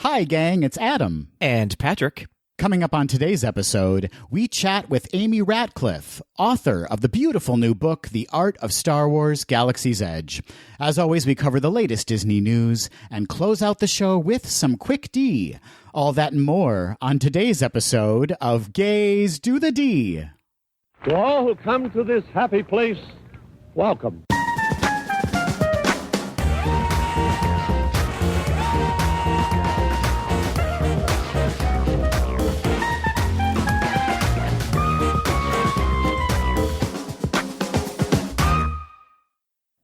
Hi, gang, it's Adam. And Patrick. Coming up on today's episode, we chat with Amy Ratcliffe, author of the beautiful new book, The Art of Star Wars: Galaxy's Edge. As always, we cover the latest Disney news and close out the show with some Quick D. All that and more on today's episode of Gays Do the D. To all who come to this happy place, welcome.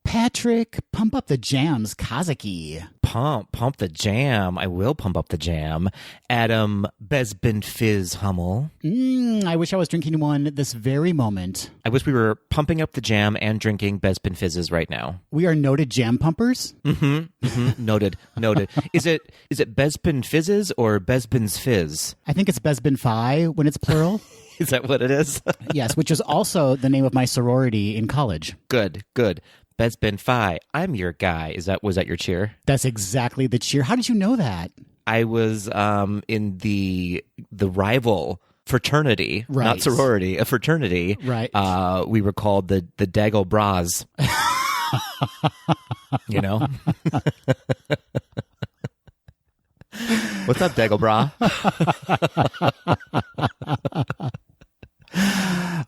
Patrick, pump up the jams, Kazaki. Pump the jam. I will pump up the jam. Adam Besbin Fizz Hummel. I wish I was drinking one this very moment. I wish we were pumping up the jam and drinking Besbin Fizzes right now. We are noted jam pumpers? Noted. Is it Besbin Fizzes or Besbin's Fizz? I think it's Besbin Phi when it's plural. Is that what it is? Yes, which is also the name of my sorority in college. Good. Besbin Phi, I'm your guy. Was that your cheer? That's exactly the cheer. How did you know that? I was in the rival fraternity, right. Not sorority, a fraternity. Right. We were called the Daggle Bras. You know? What's up, Daggle Bra?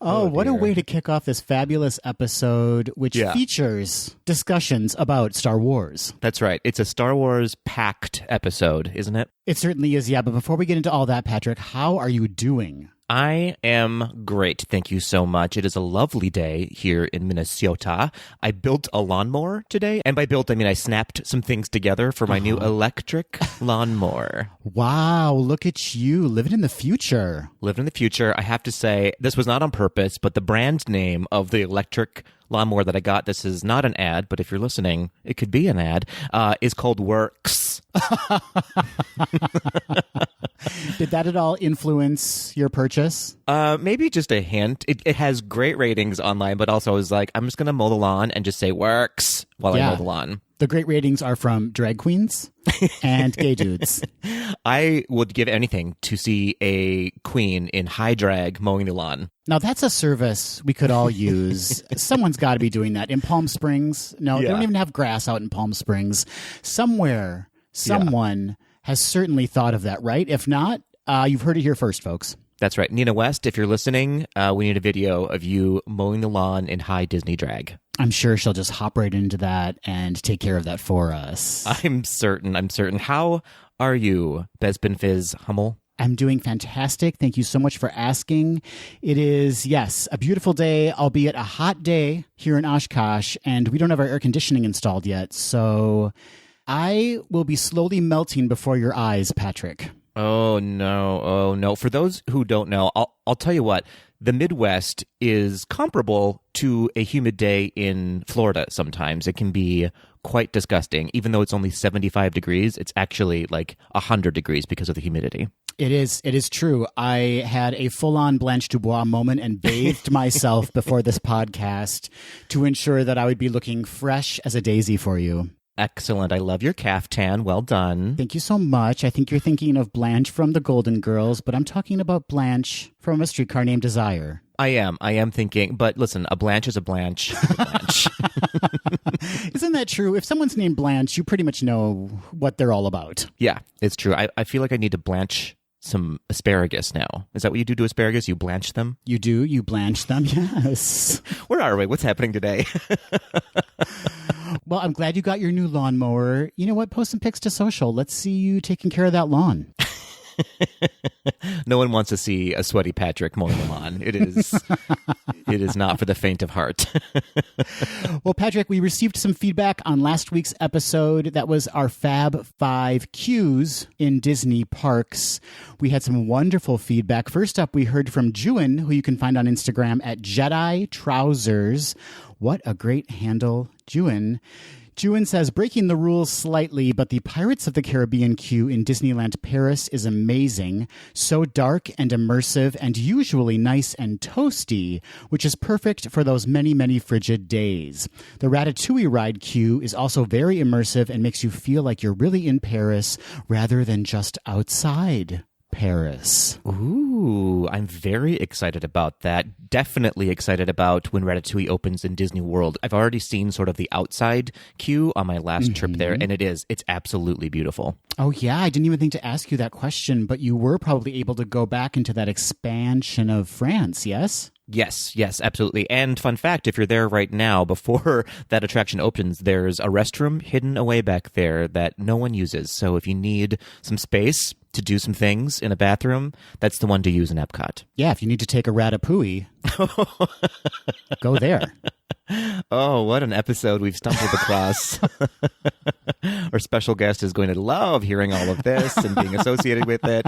Oh, what a way to kick off this fabulous episode, which features discussions about Star Wars. That's right. It's a Star Wars packed episode, isn't it? It certainly is, yeah. But before we get into all that, Patrick, how are you doing? I am great. Thank you so much. It is a lovely day here in Minnesota. I built a lawnmower today. And by built, I mean I snapped some things together for my new electric lawnmower. Wow, look at you living in the future. Living in the future. I have to say, this was not on purpose, but the brand name of the electric lawnmower that I got, this is not an ad, but if you're listening, it could be an ad, is called Works. Did that at all influence your purchase? Maybe just a hint. It has great ratings online, but also I was like, I'm just going to mow the lawn and just say Works while I mow the lawn. The great ratings are from drag queens and gay dudes. I would give anything to see a queen in high drag mowing the lawn. Now, that's a service we could all use. Someone's got to be doing that. In Palm Springs, they don't even have grass out in Palm Springs. Somewhere, someone has certainly thought of that, right? If not, you've heard it here first, folks. That's right. Nina West, if you're listening, we need a video of you mowing the lawn in high Disney drag. I'm sure she'll just hop right into that and take care of that for us. I'm certain. How are you, Besbin Fizz Hummel? I'm doing fantastic. Thank you so much for asking. It is, yes, a beautiful day, albeit a hot day here in Oshkosh, and we don't have our air conditioning installed yet, so I will be slowly melting before your eyes, Patrick. Oh, no. For those who don't know, I'll tell you what. The Midwest is comparable to a humid day in Florida sometimes. It can be quite disgusting. Even though it's only 75 degrees, it's actually like 100 degrees because of the humidity. It is true. I had a full-on Blanche Dubois moment and bathed myself before this podcast to ensure that I would be looking fresh as a daisy for you. Excellent. I love your caftan. Well done. Thank you so much. I think you're thinking of Blanche from The Golden Girls, but I'm talking about Blanche from A Streetcar Named Desire. I am thinking, but listen, a Blanche is a Blanche. Is a Blanche. Isn't that true? If someone's named Blanche, you pretty much know what they're all about. Yeah, it's true. I feel like I need to blanch some asparagus now. Is that what you do to asparagus? You blanch them? You do? You blanch them? Yes. Where are we? What's happening today? Well, I'm glad you got your new lawnmower. You know what? Post some pics to social. Let's see you taking care of that lawn. No one wants to see a sweaty Patrick mowing the lawn. It is not for the faint of heart. Well, Patrick, we received some feedback on last week's episode. That was our Fab 5 cues in Disney parks. We had some wonderful feedback. First up, we heard from Juin, who you can find on Instagram at Jedi Trousers. What a great handle, Juin. Juin says, breaking the rules slightly, but the Pirates of the Caribbean queue in Disneyland Paris is amazing. So dark and immersive and usually nice and toasty, which is perfect for those many, many frigid days. The Ratatouille ride queue is also very immersive and makes you feel like you're really in Paris rather than just outside Paris. Ooh, I'm very excited about that. Definitely excited about when Ratatouille opens in Disney World. I've already seen sort of the outside queue on my last trip there, and it's absolutely beautiful. Oh, yeah. I didn't even think to ask you that question, but you were probably able to go back into that expansion of France, yes? Yes, absolutely. And fun fact, if you're there right now, before that attraction opens, there's a restroom hidden away back there that no one uses. So if you need some space to do some things in a bathroom, that's the one to use in Epcot. Yeah, if you need to take a ratatouille, go there. Oh, what an episode we've stumbled across. Our special guest is going to love hearing all of this and being associated with it.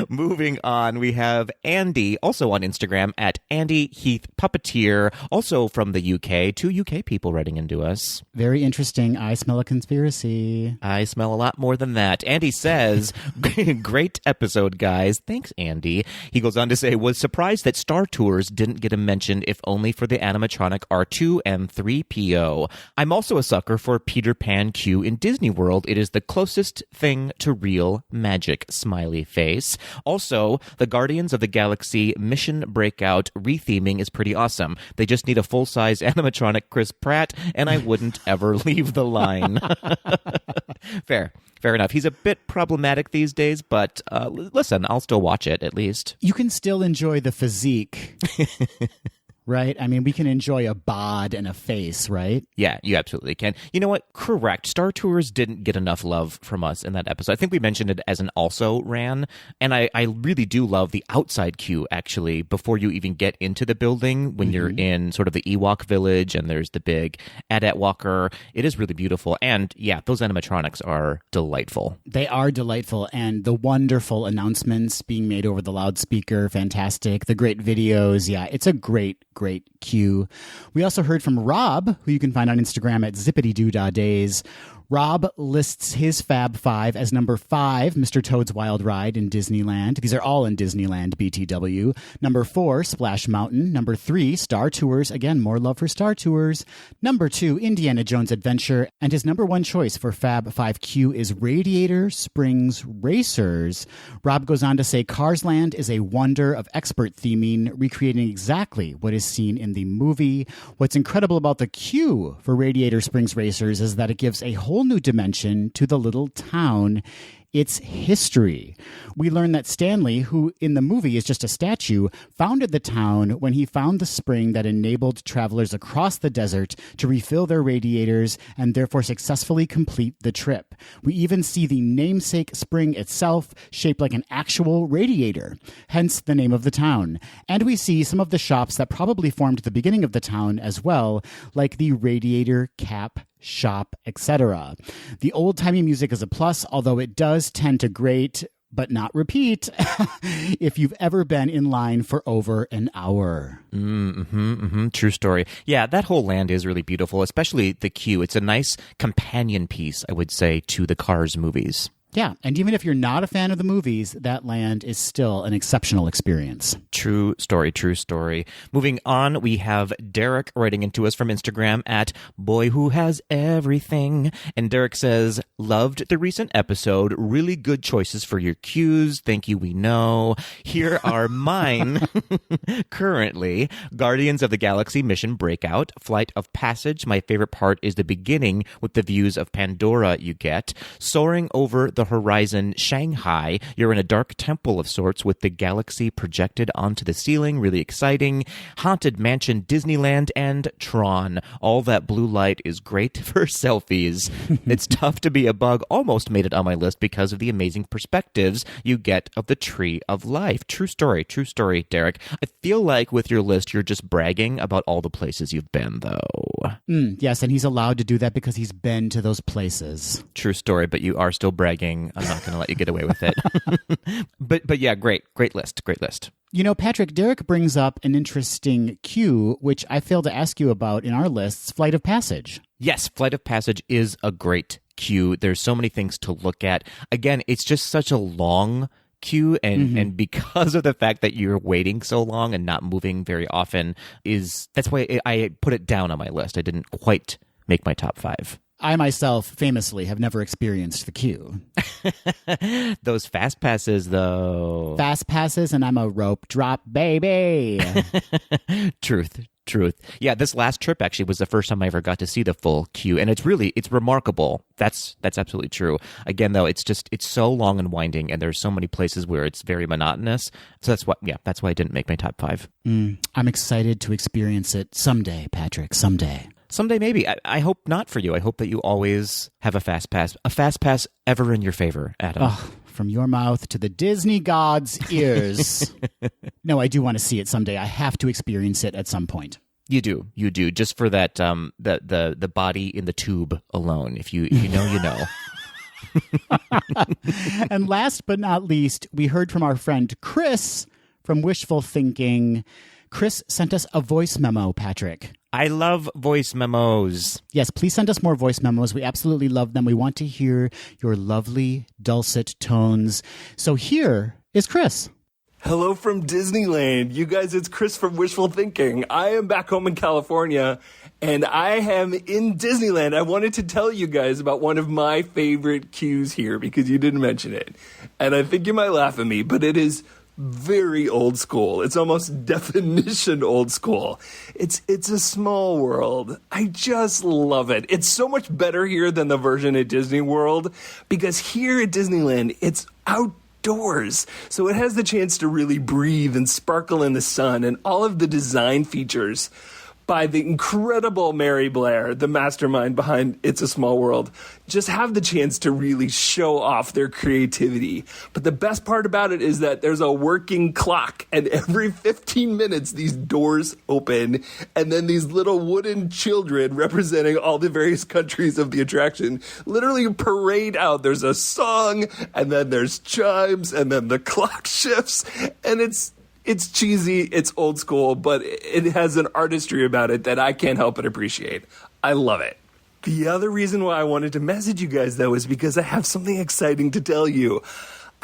Moving on, we have Andy, also on Instagram, at Andy Heath Puppeteer, also from the UK. 2 UK people writing into us. Very interesting. I smell a conspiracy. I smell a lot more than that. Andy says, great episode, guys. Thanks, Andy. He goes on to say, was surprised that Star Tours didn't get a mention, if only for the animatronic R2 and 3PO. I'm also a sucker for Peter Pan queue in Disney World. It is the closest thing to real magic, smiley face. Also, the Guardians of the Galaxy Mission Breakout retheming is pretty awesome. They just need a full-size animatronic Chris Pratt, and I wouldn't ever leave the line. Fair enough. He's a bit problematic these days, but listen, I'll still watch it at least. You can still enjoy the physique. Right? I mean, we can enjoy a bod and a face, right? Yeah, you absolutely can. You know what? Correct. Star Tours didn't get enough love from us in that episode. I think we mentioned it as an also ran, and I really do love the outside queue, actually, before you even get into the building, when you're in sort of the Ewok village, and there's the big AT-AT walker. It is really beautiful, and yeah, those animatronics are delightful. They are delightful, and the wonderful announcements being made over the loudspeaker, fantastic. The great videos, yeah, it's a great queue. We also heard from Rob, who you can find on Instagram at zippitydoodah-days. Rob lists his Fab Five as number 5, Mr. Toad's Wild Ride in Disneyland. These are all in Disneyland, BTW. Number 4, Splash Mountain. Number 3, Star Tours. Again, more love for Star Tours. Number 2, Indiana Jones Adventure. And his number 1 choice for Fab 5Q is Radiator Springs Racers. Rob goes on to say Cars Land is a wonder of expert theming, recreating exactly what is seen in the movie. What's incredible about the queue for Radiator Springs Racers is that it gives a whole new dimension to the little town, its history. We learn that Stanley, who in the movie is just a statue, founded the town when he found the spring that enabled travelers across the desert to refill their radiators and therefore successfully complete the trip. We even see the namesake spring itself shaped like an actual radiator, hence the name of the town. And we see some of the shops that probably formed the beginning of the town as well, like the Radiator Cap Shop, etc. The old-timey music is a plus, although it does tend to grate but not repeat if you've ever been in line for over an hour. True story. Yeah, that whole land is really beautiful, especially the queue. It's a nice companion piece, I would say, to the Cars movies. Yeah, and even if you're not a fan of the movies, that land is still an exceptional experience. True story. Moving on, we have Derek writing into us from Instagram at Boy Who Has Everything. And Derek says, loved the recent episode. Really good choices for your cues. Thank you, we know. Here are mine. Currently, Guardians of the Galaxy Mission Breakout, Flight of Passage. My favorite part is the beginning with the views of Pandora you get. Soaring over the horizon, Shanghai. You're in a dark temple of sorts with the galaxy projected onto the ceiling. Really exciting. Haunted Mansion, Disneyland, and Tron. All that blue light is great for selfies. It's tough to be a bug. Almost made it on my list because of the amazing perspectives you get of the Tree of Life. True story, Derek. I feel like with your list, you're just bragging about all the places you've been, though. Yes, and he's allowed to do that because he's been to those places. True story, but you are still bragging. I'm not going to let you get away with it. but yeah, great list. You know, Patrick, Derek brings up an interesting cue, which I failed to ask you about in our lists, Flight of Passage. Yes, Flight of Passage is a great queue. There's so many things to look at. Again, it's just such a long queue, and because of the fact that you're waiting so long and not moving very often, that's why I put it down on my list. I didn't quite make my top 5. I myself famously have never experienced the queue. Those fast passes, though. Fast passes, and I'm a rope drop baby. Truth. Yeah, this last trip actually was the first time I ever got to see the full queue, and it's remarkable. That's absolutely true. Again, though, it's so long and winding, and there's so many places where it's very monotonous. So that's why I didn't make my top 5. I'm excited to experience it someday, Patrick. Someday. Someday, maybe. I hope not for you. I hope that you always have a fast pass ever in your favor, Adam. Oh, from your mouth to the Disney god's ears. No, I do want to see it someday. I have to experience it at some point. You do, just for that the body in the tube alone. If you know, you know. And last but not least, we heard from our friend Chris from Wishful Thinking. Chris sent us a voice memo, Patrick. I love voice memos. Yes, please send us more voice memos. We absolutely love them. We want to hear your lovely, dulcet tones. So here is Chris. Hello from Disneyland. You guys, it's Chris from Wishful Thinking. I am back home in California, and I am in Disneyland. I wanted to tell you guys about one of my favorite queues here because you didn't mention it. And I think you might laugh at me, but it is very old school. It's almost definition old school. It's a small world. I just love it. It's so much better here than the version at Disney World because here at Disneyland, it's outdoors. So it has the chance to really breathe and sparkle in the sun, and all of the design features by the incredible Mary Blair, the mastermind behind It's a Small World, just have the chance to really show off their creativity. But the best part about it is that there's a working clock, and every 15 minutes these doors open, and then these little wooden children representing all the various countries of the attraction literally parade out. There's a song, and then there's chimes, and then the clock shifts, and it's cheesy, it's old school, but it has an artistry about it that I can't help but appreciate. I love it. The other reason why I wanted to message you guys, though, is because I have something exciting to tell you.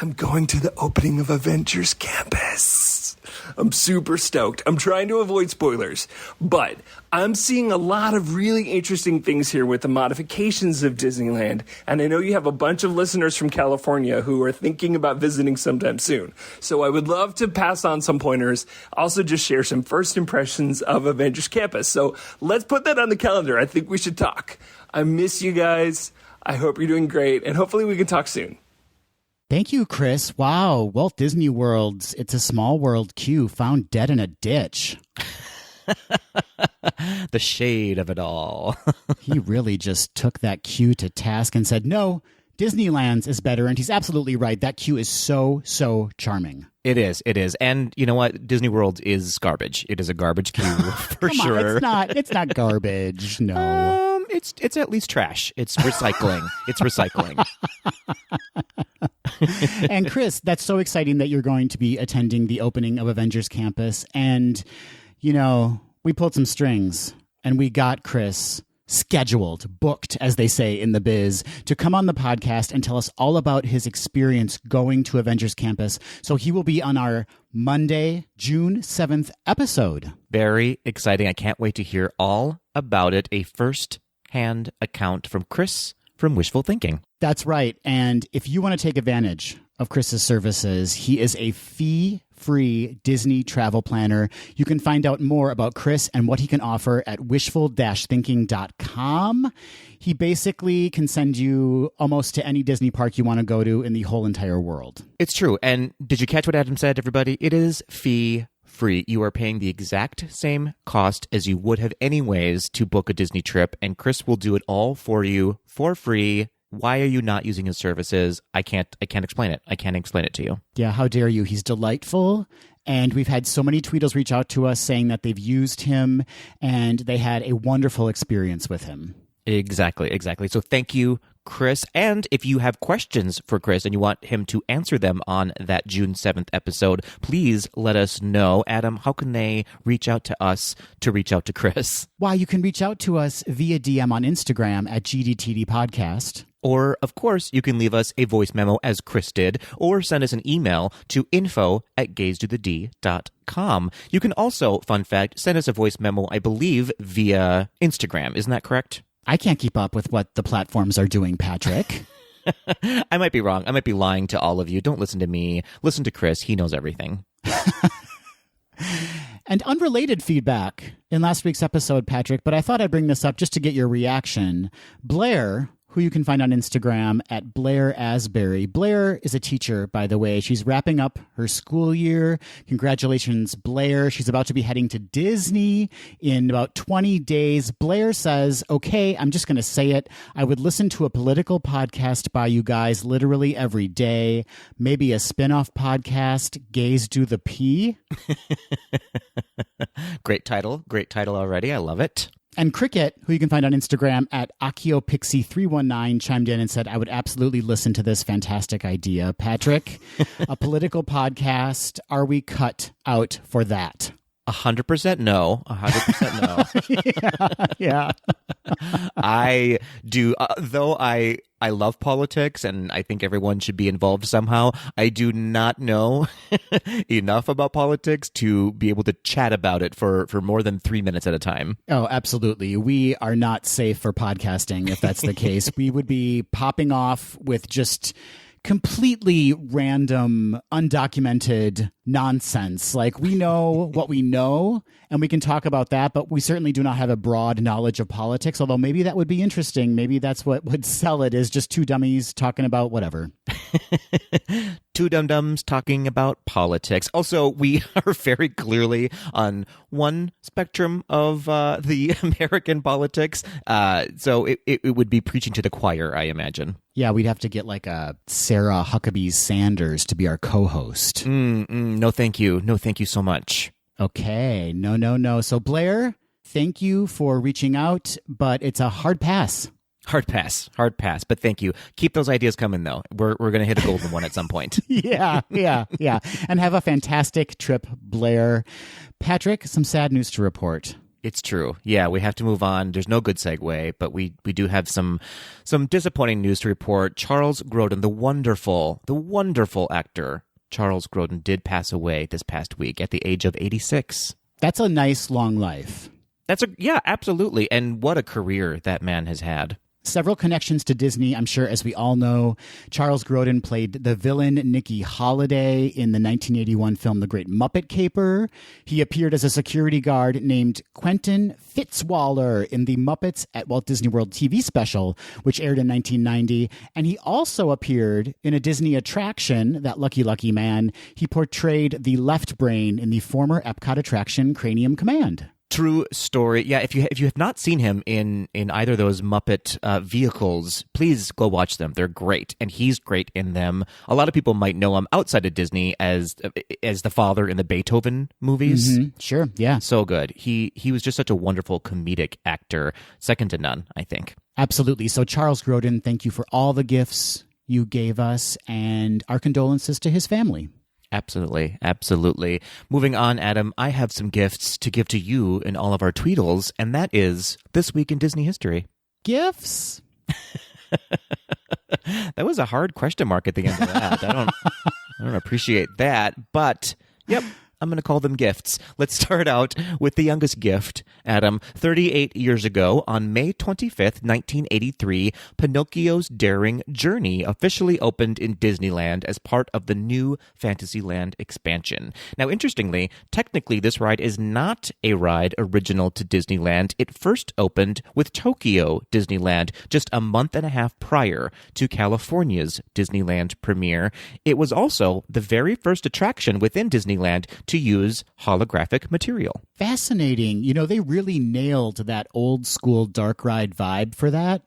I'm going to the opening of Avengers Campus. I'm super stoked. I'm trying to avoid spoilers, but I'm seeing a lot of really interesting things here with the modifications of Disneyland, and I know you have a bunch of listeners from California who are thinking about visiting sometime soon. So I would love to pass on some pointers, also just share some first impressions of Avengers Campus. So let's put that on the calendar. I think we should talk. I miss you guys. I hope you're doing great, and hopefully we can talk soon. Thank you, Chris. Wow, Walt Disney World's It's a Small World queue found dead in a ditch. The shade of it all. He really just took that queue to task and said, no, Disneyland's is better. And he's absolutely right. That queue is so charming. It is. And you know what? Disney World is garbage. It is a garbage queue for Come sure. On, it's not garbage. No. It's at least trash. It's recycling. It's recycling. And Chris, that's so exciting that you're going to be attending the opening of Avengers Campus. And, you know, we pulled some strings and we got Chris scheduled, booked, as they say in the biz, to come on the podcast and tell us all about his experience going to Avengers Campus. So he will be on our Monday, June 7th episode. Very exciting. I can't wait to hear all about it. A first-hand account from Chris from Wishful Thinking. That's right. And if you want to take advantage of Chris's services, he is a fee-free Disney travel planner. You can find out more about Chris and what he can offer at wishful-thinking.com. He basically can send you almost to any Disney park you want to go to in the whole entire world. It's true. And did you catch what Adam said, everybody? It is fee-free. You are paying the exact same cost as you would have anyways to book a Disney trip, and Chris will do it all for you for free. Why are you not using his services? I can't explain it. I can't explain it to you. Yeah, how dare you? He's delightful. And we've had so many Tweedles reach out to us saying that they've used him and they had a wonderful experience with him. Exactly. So thank you, Chris. And if you have questions for Chris and you want him to answer them on that June 7th episode, please let us know. Adam, how can they reach out to us to reach out to Chris? Why, you can reach out to us via DM on Instagram at GDTD Podcast. Or, of course, you can leave us a voice memo as Chris did, or send us an email to info@gazetothed.com. You can also, fun fact, send us a voice memo, I believe, via Instagram. Isn't that correct? I can't keep up with what the platforms are doing, Patrick. I might be wrong. I might be lying to all of you. Don't listen to me. Listen to Chris. He knows everything. And unrelated feedback in last week's episode, Patrick, but I thought I'd bring this up just to get your reaction. Blair, who you can find on Instagram at Blair Asbury. Blair is a teacher, by the way. She's wrapping up her school year. Congratulations, Blair. She's about to be heading to Disney in about 20 days. Blair says, okay, I'm just going to say it. I would listen to a political podcast by you guys literally every day. Maybe a spin-off podcast, Gays Do the Pee. Great title. Great title already. I love it. And Cricket, who you can find on Instagram at AkioPixie319, chimed in and said, I would absolutely listen to this fantastic idea. Patrick, a political podcast, are we cut out for that? 100% no. 100% no. Yeah. I do, though I love politics and I think everyone should be involved somehow. I do not know enough about politics to be able to chat about it for more than 3 minutes at a time. Oh, absolutely. We are not safe for podcasting if that's the case. We would be popping off with just completely random, undocumented nonsense. Like, we know what we know, and we can talk about that, but we certainly do not have a broad knowledge of politics, although maybe that would be interesting. Maybe that's what would sell it, is just two dummies talking about whatever. Two dum-dums talking about politics. Also, we are very clearly on one spectrum of the American politics, so it would be preaching to the choir, I imagine. Yeah, we'd have to get like a Sarah Huckabee Sanders to be our co-host. No, thank you. No, thank you so much. Okay. No. So, Blair, thank you for reaching out, but it's a hard pass. Hard pass. But thank you. Keep those ideas coming, though. We're going to hit a golden one at some point. Yeah. And have a fantastic trip, Blair. Patrick, some sad news to report. It's true. Yeah, we have to move on. There's no good segue, but we do have some disappointing news to report. Charles Grodin, the wonderful actor Charles Grodin, did pass away this past week at the age of 86. That's a nice long life. Yeah, absolutely. And what a career that man has had. Several connections to Disney, I'm sure, as we all know. Charles Grodin played the villain Nikki Holiday in the 1981 film The Great Muppet Caper. He appeared as a security guard named Quentin Fitzwaller in the Muppets at Walt Disney World TV special, which aired in 1990. And he also appeared in a Disney attraction, That Lucky Lucky Man. He portrayed the left brain in the former Epcot attraction Cranium Command. True story. Yeah, if you have not seen him in either of those Muppet vehicles, please go watch them. They're great, and he's great in them. A lot of people might know him outside of Disney as the father in the Beethoven movies. Mm-hmm. Sure, yeah. So good. He was just such a wonderful comedic actor, second to none, I think. Absolutely. So Charles Grodin, thank you for all the gifts you gave us, and our condolences to his family. Absolutely. Moving on, Adam, I have some gifts to give to you in all of our tweedles, and that is This Week in Disney History. Gifts? That was a hard question mark at the end of that. I don't appreciate that, but yep. I'm going to call them gifts. Let's start out with the youngest gift, Adam. 38 years ago, on May 25th, 1983, Pinocchio's Daring Journey officially opened in Disneyland as part of the new Fantasyland expansion. Now, interestingly, technically, this ride is not a ride original to Disneyland. It first opened with Tokyo Disneyland just a month and a half prior to California's Disneyland premiere. It was also the very first attraction within Disneyland to use holographic material. Fascinating. You know, they really nailed that old school dark ride vibe for that.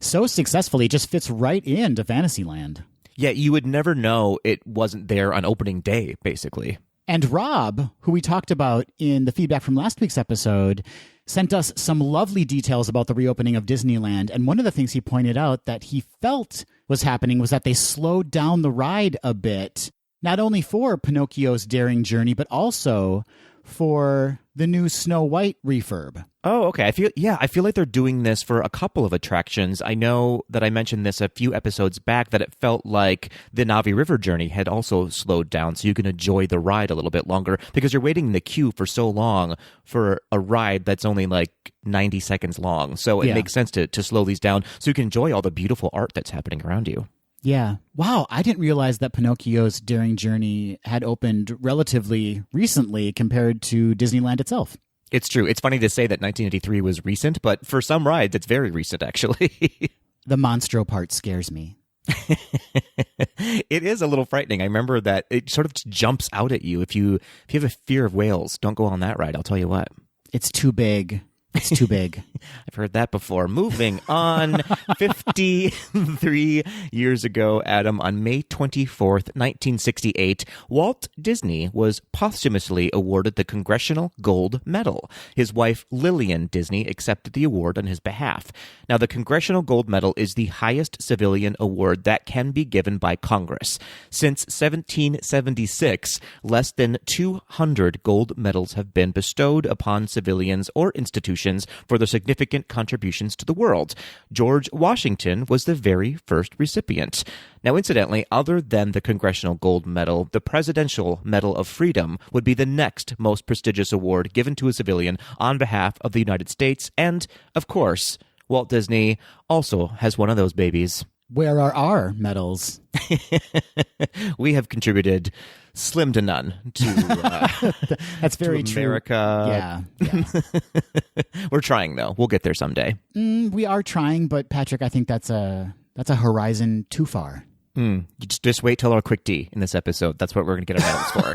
So successfully, it just fits right into Fantasyland. Yeah, you would never know it wasn't there on opening day, basically. And Rob, who we talked about in the feedback from last week's episode, sent us some lovely details about the reopening of Disneyland. And one of the things he pointed out that he felt was happening was that they slowed down the ride a bit, not only for Pinocchio's Daring Journey, but also for the new Snow White refurb. Oh, okay. I feel like they're doing this for a couple of attractions. I know that I mentioned this a few episodes back, that it felt like the Navi River journey had also slowed down so you can enjoy the ride a little bit longer, because you're waiting in the queue for so long for a ride that's only like 90 seconds long. So it makes sense to slow these down so you can enjoy all the beautiful art that's happening around you. Yeah. Wow. I didn't realize that Pinocchio's Daring Journey had opened relatively recently compared to Disneyland itself. It's true. It's funny to say that 1983 was recent, but for some rides, it's very recent, actually. The Monstro part scares me. It is a little frightening. I remember that it sort of jumps out at you. If you have a fear of whales, don't go on that ride. I'll tell you what. It's too big. It's too big. I've heard that before. Moving on, 53 years ago, Adam, on May 24th, 1968, Walt Disney was posthumously awarded the Congressional Gold Medal. His wife, Lillian Disney, accepted the award on his behalf. Now, the Congressional Gold Medal is the highest civilian award that can be given by Congress. Since 1776, less than 200 gold medals have been bestowed upon civilians or institutions for their significant contributions to the world. George Washington was the very first recipient. Now, incidentally, other than the Congressional Gold Medal, the Presidential Medal of Freedom would be the next most prestigious award given to a civilian on behalf of the United States. And, of course, Walt Disney also has one of those babies. Where are our medals? We have contributed slim to none to that's very to true. America. Yeah. We're trying, though. We'll get there someday. We are trying, but Patrick, I think that's a horizon too far. You just wait till our quick D in this episode. That's what we're going to get our medals for.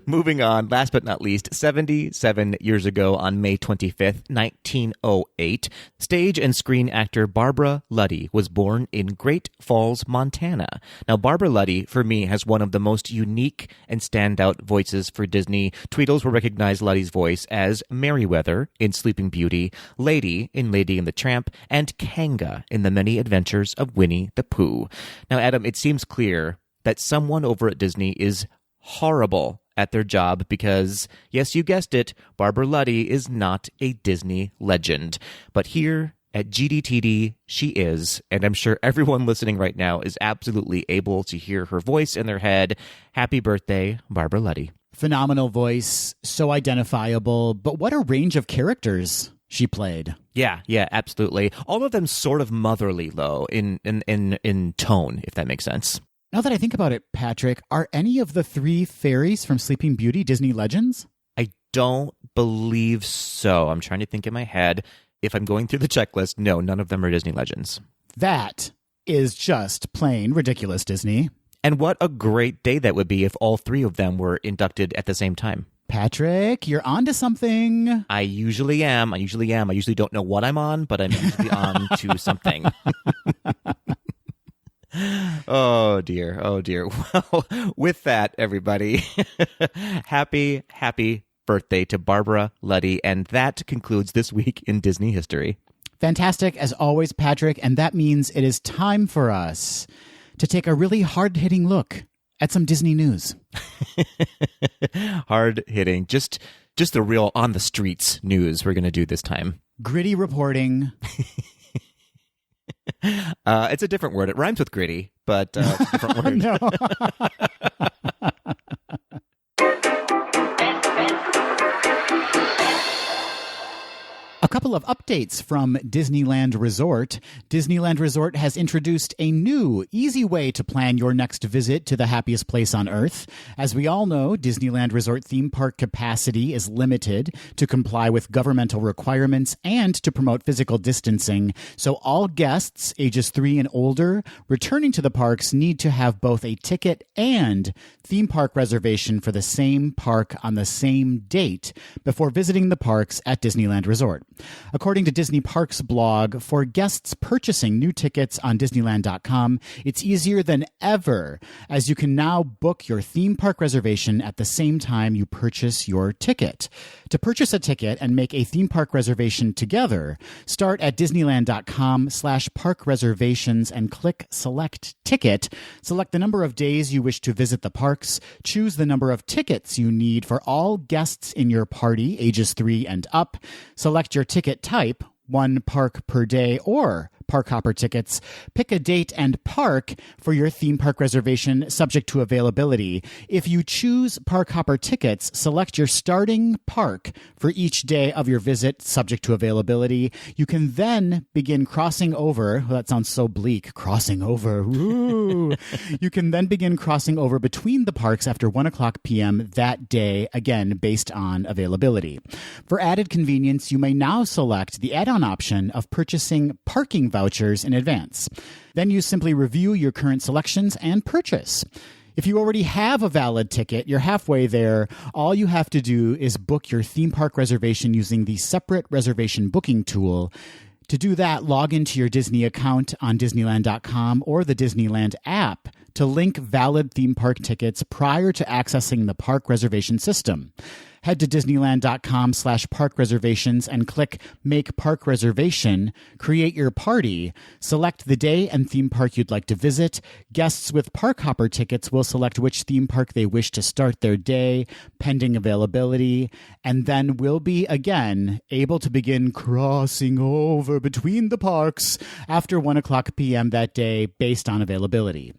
Moving on, last but not least, 77 years ago on May 25th, 1908, stage and screen actor Barbara Luddy was born in Great Falls, Montana. Now, Barbara Luddy, for me, has one of the most unique and standout voices for Disney. Tweedles will recognize Luddy's voice as Merryweather in Sleeping Beauty, Lady in Lady and the Tramp, and Kanga in The Many Adventures of Winnie the Pooh. Now, Adam, it seems clear that someone over at Disney is horrible at their job because, yes, you guessed it, Barbara Luddy is not a Disney legend. But here at GDTD, she is, and I'm sure everyone listening right now is absolutely able to hear her voice in their head. Happy birthday, Barbara Luddy. Phenomenal voice, so identifiable, but what a range of characters she played. Yeah, absolutely. All of them sort of motherly, though, in tone, if that makes sense. Now that I think about it, Patrick, are any of the three fairies from Sleeping Beauty Disney legends? I don't believe so. I'm trying to think in my head. If I'm going through the checklist, no, none of them are Disney legends. That is just plain ridiculous, Disney. And what a great day that would be if all three of them were inducted at the same time. Patrick, you're onto something. I usually am. I usually don't know what I'm on, but I'm usually on to something. Oh, dear. Well, with that, everybody, happy birthday to Barbara Luddy. And that concludes this week in Disney history. Fantastic, as always, Patrick. And that means it is time for us to take a really hard-hitting look at some Disney news. Hard-hitting. Just the real on-the-streets news we're going to do this time. Gritty reporting. It's a different word. It rhymes with gritty, but it's a different word. No. A couple of updates from Disneyland Resort. Disneyland Resort has introduced a new, easy way to plan your next visit to the happiest place on Earth. As we all know, Disneyland Resort theme park capacity is limited to comply with governmental requirements and to promote physical distancing. So all guests ages 3 and older returning to the parks need to have both a ticket and theme park reservation for the same park on the same date before visiting the parks at Disneyland Resort. According to Disney Parks blog, for guests purchasing new tickets on Disneyland.com, it's easier than ever, as you can now book your theme park reservation at the same time you purchase your ticket. To purchase a ticket and make a theme park reservation together, start at Disneyland.com/park reservations and click Select Ticket. Select the number of days you wish to visit the parks. Choose the number of tickets you need for all guests in your party, ages 3 and up. Select your ticket type, 1 park per day or Park Hopper tickets. Pick a date and park for your theme park reservation, subject to availability. If you choose Park Hopper tickets, select your starting park for each day of your visit, subject to availability. You can then begin crossing over. Well, that sounds so bleak. Crossing over. Ooh. You can then begin crossing over between the parks after 1 o'clock p.m. that day, again, based on availability. For added convenience, you may now select the add-on option of purchasing parking vouchers in advance. Then you simply review your current selections and purchase. If you already have a valid ticket, you're halfway there. All you have to do is book your theme park reservation using the separate reservation booking tool. To do that, log into your Disney account on Disneyland.com or the Disneyland app to link valid theme park tickets prior to accessing the park reservation system. Head to Disneyland.com/park reservations and click Make Park Reservation, create your party, select the day and theme park you'd like to visit. Guests with Park Hopper tickets will select which theme park they wish to start their day, pending availability, and then will be, again, able to begin crossing over between the parks after 1 o'clock p.m. that day based on availability.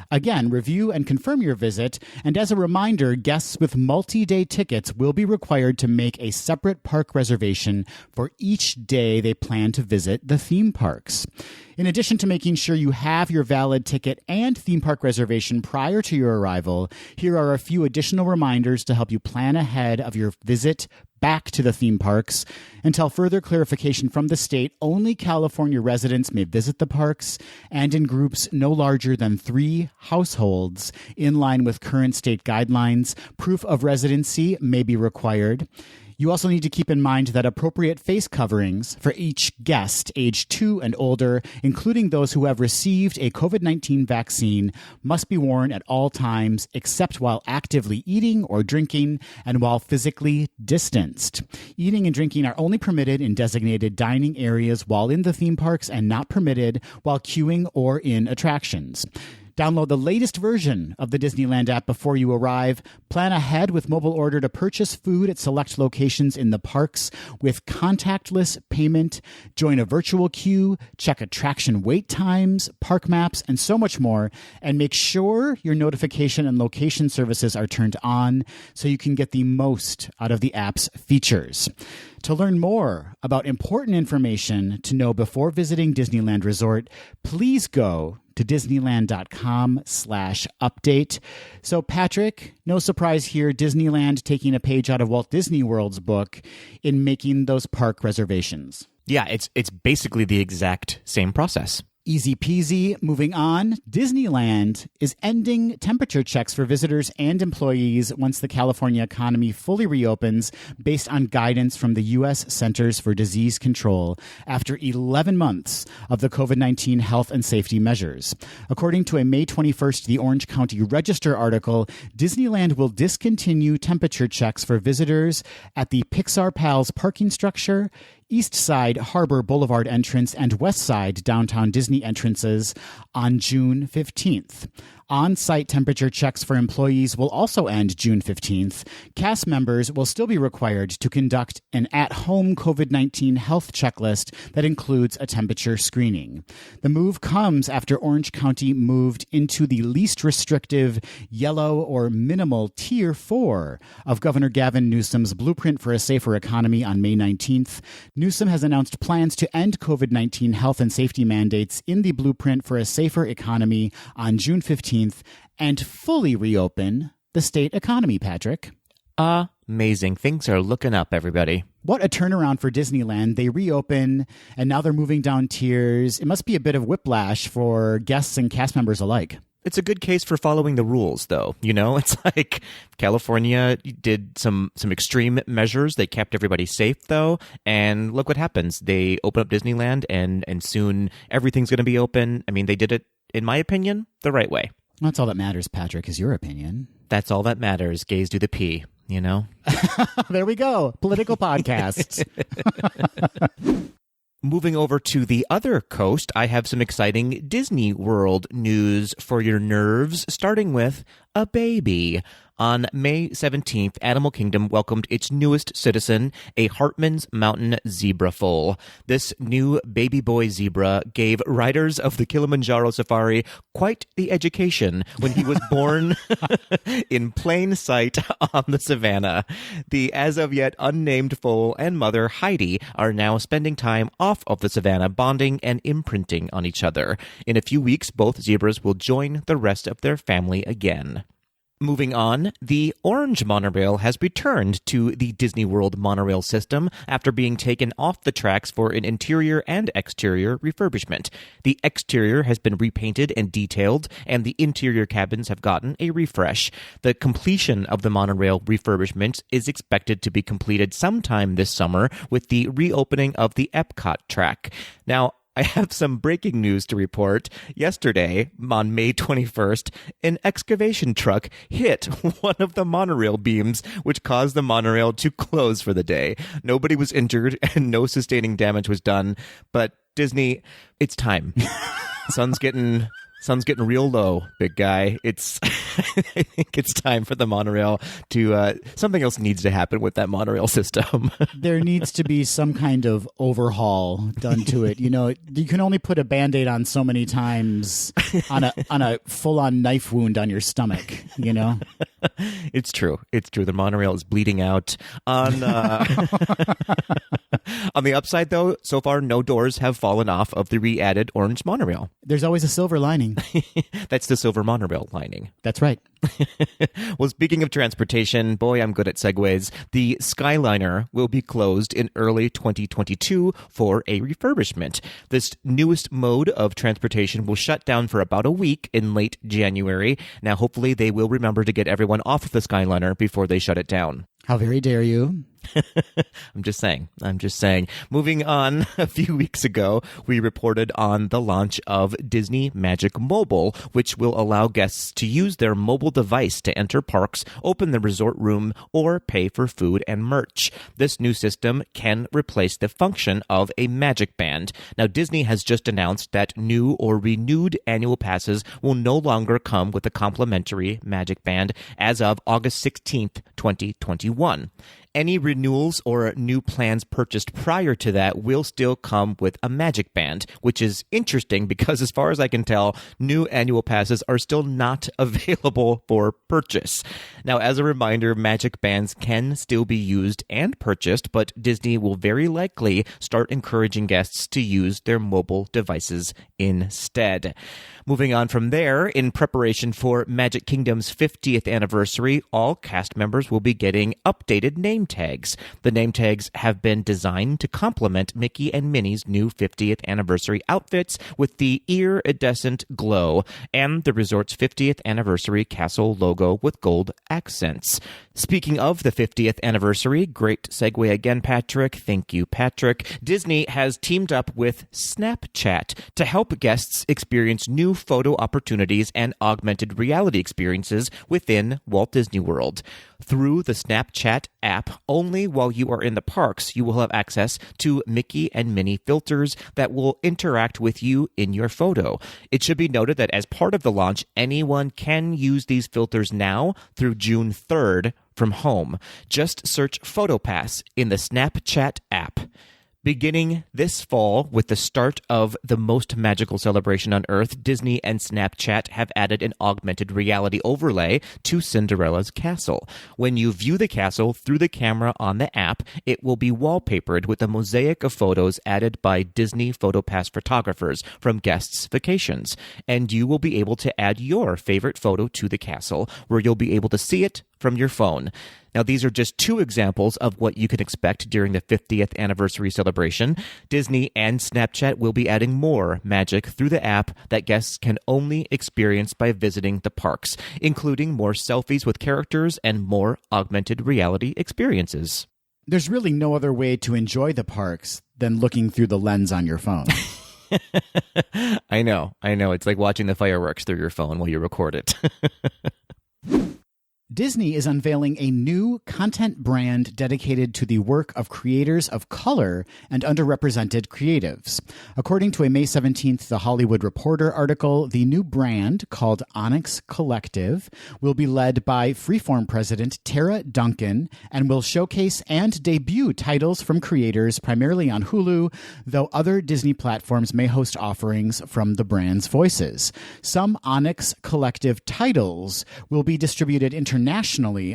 Again, review and confirm your visit, and as a reminder, guests with multi-day tickets will be required to make a separate park reservation for each day they plan to visit the theme parks. In addition to making sure you have your valid ticket and theme park reservation prior to your arrival, here are a few additional reminders to help you plan ahead of your visit back to the theme parks. Until further clarification from the state, only California residents may visit the parks, and in groups no larger than 3 households, in line with current state guidelines. Proof of residency may be required. You also need to keep in mind that appropriate face coverings for each guest age 2 and older, including those who have received a COVID-19 vaccine, must be worn at all times except while actively eating or drinking and while physically distanced. Eating and drinking are only permitted in designated dining areas while in the theme parks and not permitted while queuing or in attractions. Download the latest version of the Disneyland app before you arrive. Plan ahead with mobile order to purchase food at select locations in the parks with contactless payment. Join a virtual queue, check attraction wait times, park maps, and so much more. And make sure your notification and location services are turned on so you can get the most out of the app's features. To learn more about important information to know before visiting Disneyland Resort, please go to Disneyland.com/update. So, Patrick, no surprise here, Disneyland taking a page out of Walt Disney World's book in making those park reservations. Yeah, it's basically the exact same process. Easy peasy. Moving on, Disneyland is ending temperature checks for visitors and employees once the California economy fully reopens based on guidance from the U.S. Centers for Disease Control after 11 months of the COVID-19 health and safety measures. According to a May 21st The Orange County Register article, Disneyland will discontinue temperature checks for visitors at the Pixar Pals parking structure, East Side Harbor Boulevard entrance, and West Side Downtown Disney entrances on June 15th. On-site temperature checks for employees will also end June 15th. Cast members will still be required to conduct an at-home COVID-19 health checklist that includes a temperature screening. The move comes after Orange County moved into the least restrictive yellow or minimal Tier 4 of Governor Gavin Newsom's Blueprint for a Safer Economy on May 19th. Newsom has announced plans to end COVID-19 health and safety mandates in the Blueprint for a Safer Economy on June 15th and fully reopen the state economy, Patrick. Amazing. Things are looking up, everybody. What a turnaround for Disneyland. They reopen, and now they're moving down tiers. It must be a bit of whiplash for guests and cast members alike. it's a good case for following the rules, though. You know, it's like California did some extreme measures. They kept everybody safe, though. And look what happens. They open up Disneyland and soon everything's going to be open. I mean, they did it, in my opinion, the right way. That's all that matters, Patrick, is your opinion. That's all that matters. Gays do the pee, you know? There we go. Political podcasts. Moving over to the other coast, I have some exciting Disney World news for your nerves, starting with a baby. On May 17th, Animal Kingdom welcomed its newest citizen, a Hartman's Mountain zebra foal. This new baby boy zebra gave riders of the Kilimanjaro Safari quite the education when he was born in plain sight on the savannah. The as-of-yet unnamed foal and mother, Heidi, are now spending time off of the savannah, bonding and imprinting on each other. In a few weeks, both zebras will join the rest of their family again. Moving on, the Orange Monorail has returned to the Disney World monorail system after being taken off the tracks for an interior and exterior refurbishment. The exterior has been repainted and detailed, and the interior cabins have gotten a refresh. The completion of the monorail refurbishment is expected to be completed sometime this summer with the reopening of the Epcot track. Now, I have some breaking news to report. Yesterday, on May 21st, an excavation truck hit one of the monorail beams, which caused the monorail to close for the day. Nobody was injured and no sustaining damage was done. But Disney, it's time. Sun's getting real low, big guy. I think it's time for the monorail to, something else needs to happen with that monorail system. There needs to be some kind of overhaul done to it. You know, you can only put a Band-Aid on so many times on a full-on knife wound on your stomach, you know? It's true. The monorail is bleeding out. On the upside, though, so far no doors have fallen off of the re-added orange monorail. There's always a silver lining. That's the silver monorail lining. That's right. Well, speaking of transportation, boy, I'm good at segues. The Skyliner will be closed in early 2022 for a refurbishment. This newest mode of transportation will shut down for about a week in late January. Now, hopefully, they will remember to get everyone off of the Skyliner before they shut it down. How very dare you? I'm just saying. Moving on, a few weeks ago, we reported on the launch of Disney Magic Mobile, which will allow guests to use their mobile device to enter parks, open the resort room, or pay for food and merch. This new system can replace the function of a Magic Band. Now, Disney has just announced that new or renewed annual passes will no longer come with a complimentary Magic Band as of August 16th, 2021. Any renewals or new plans purchased prior to that will still come with a Magic Band, which is interesting because as far as I can tell, new annual passes are still not available for purchase. Now, as a reminder, Magic Bands can still be used and purchased, but Disney will very likely start encouraging guests to use their mobile devices instead. Moving on from there, in preparation for Magic Kingdom's 50th anniversary, all cast members will be getting updated name tags. The name tags have been designed to complement Mickey and Minnie's new 50th anniversary outfits with the iridescent glow and the resort's 50th anniversary castle logo with gold accents. Speaking of the 50th anniversary, great segue again, Patrick. Thank you, Patrick. Disney has teamed up with Snapchat to help guests experience new photo opportunities and augmented reality experiences within Walt Disney World. Through the Snapchat app, only while you are in the parks, you will have access to Mickey and Minnie filters that will interact with you in your photo. It should be noted that as part of the launch, anyone can use these filters now through June 3rd from home. Just search PhotoPass in the Snapchat app. Beginning this fall, with the start of the most magical celebration on Earth, Disney and Snapchat have added an augmented reality overlay to Cinderella's castle. When you view the castle through the camera on the app, it will be wallpapered with a mosaic of photos added by Disney PhotoPass photographers from guests' vacations. And you will be able to add your favorite photo to the castle, where you'll be able to see it from your phone. Now, these are just two examples of what you can expect during the 50th anniversary celebration. Disney and Snapchat will be adding more magic through the app that guests can only experience by visiting the parks, including more selfies with characters and more augmented reality experiences. There's really no other way to enjoy the parks than looking through the lens on your phone. I know. It's like watching the fireworks through your phone while you record it. Disney is unveiling a new content brand dedicated to the work of creators of color and underrepresented creatives. According to a May 17th The Hollywood Reporter article, the new brand, called Onyx Collective, will be led by Freeform president Tara Duncan and will showcase and debut titles from creators primarily on Hulu, though other Disney platforms may host offerings from the brand's voices. Some Onyx Collective titles will be distributed internationally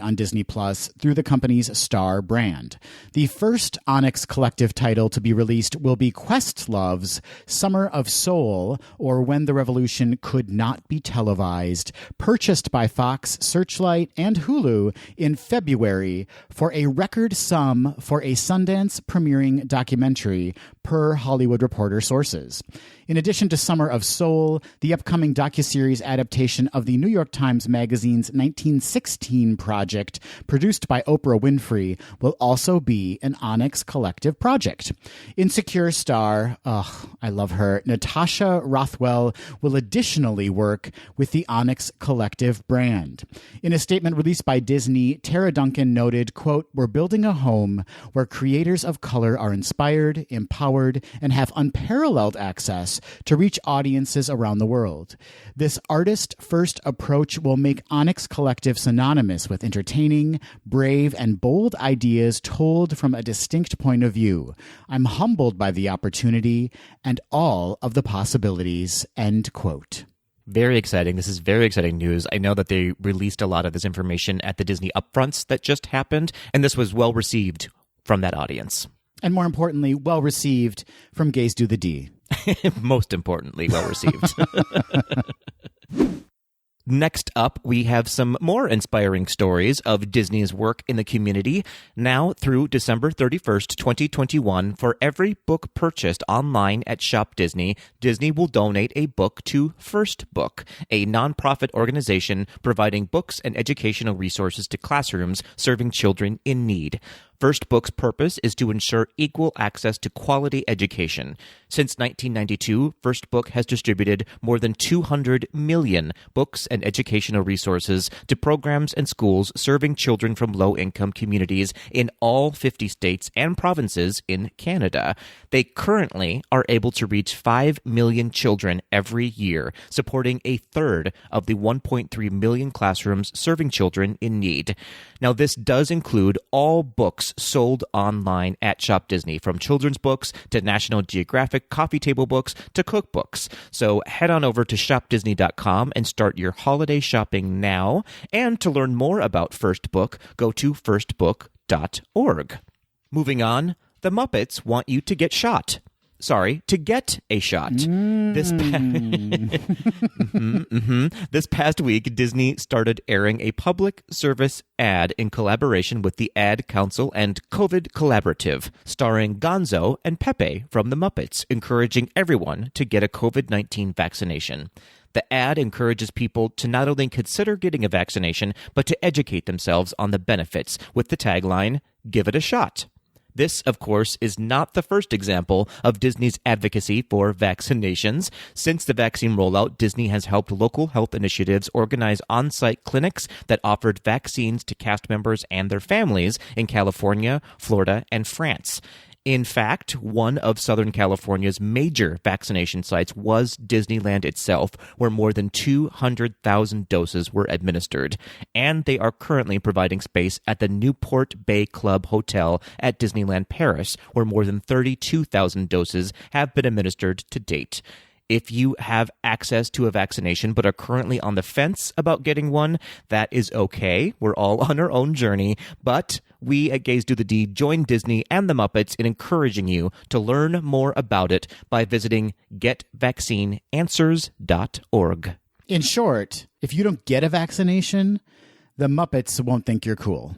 on Disney Plus through the company's Star brand. The first Onyx Collective title to be released will be Questlove's Summer of Soul, or When the Revolution Could Not Be Televised, purchased by Fox, Searchlight, and Hulu in February for a record sum for a Sundance premiering documentary, per Hollywood Reporter sources. In addition to Summer of Soul, the upcoming docuseries adaptation of the New York Times Magazine's 1916 project, produced by Oprah Winfrey, will also be an Onyx Collective project. Insecure star, I love her, Natasha Rothwell will additionally work with the Onyx Collective brand. In a statement released by Disney, Tara Duncan noted, quote, "We're building a home where creators of color are inspired, empowered, and have unparalleled access to reach audiences around the world. This artist-first approach will make Onyx Collective synonymous with entertaining, brave, and bold ideas told from a distinct point of view. I'm humbled by the opportunity and all of the possibilities," end quote. Very exciting. This is very exciting news. I know that they released a lot of this information at the Disney Upfronts that just happened, and this was well received from that audience. And more importantly, well received from Gays Do the D. Most importantly, well received. Next up, we have some more inspiring stories of Disney's work in the community. Now through December 31st, 2021, for every book purchased online at Shop Disney, Disney will donate a book to First Book, a nonprofit organization providing books and educational resources to classrooms serving children in need. First Book's purpose is to ensure equal access to quality education. Since 1992, First Book has distributed more than 200 million books and educational resources to programs and schools serving children from low-income communities in all 50 states and provinces in Canada. They currently are able to reach 5 million children every year, supporting a third of the 1.3 million classrooms serving children in need. Now, this does include all books sold online at Shop Disney, from children's books to National Geographic coffee table books to cookbooks. So head on over to shopdisney.com and start your holiday shopping now. And to learn more about First Book, go to firstbook.org. Moving on, the Muppets want you to get shot. To get a shot. This past week, Disney started airing a public service ad in collaboration with the Ad Council and COVID Collaborative, starring Gonzo and Pepe from the Muppets, encouraging everyone to get a COVID-19 vaccination. The ad encourages people to not only consider getting a vaccination, but to educate themselves on the benefits with the tagline, "Give it a shot." This, of course, is not the first example of Disney's advocacy for vaccinations. Since the vaccine rollout, Disney has helped local health initiatives organize on-site clinics that offered vaccines to cast members and their families in California, Florida, and France. In fact, one of Southern California's major vaccination sites was Disneyland itself, where more than 200,000 doses were administered. And they are currently providing space at the Newport Bay Club Hotel at Disneyland Paris, where more than 32,000 doses have been administered to date. If you have access to a vaccination but are currently on the fence about getting one, that is okay. We're all on our own journey. But we at Gays Do the Deed join Disney and the Muppets in encouraging you to learn more about it by visiting getvaccineanswers.org. In short, if you don't get a vaccination, the Muppets won't think you're cool.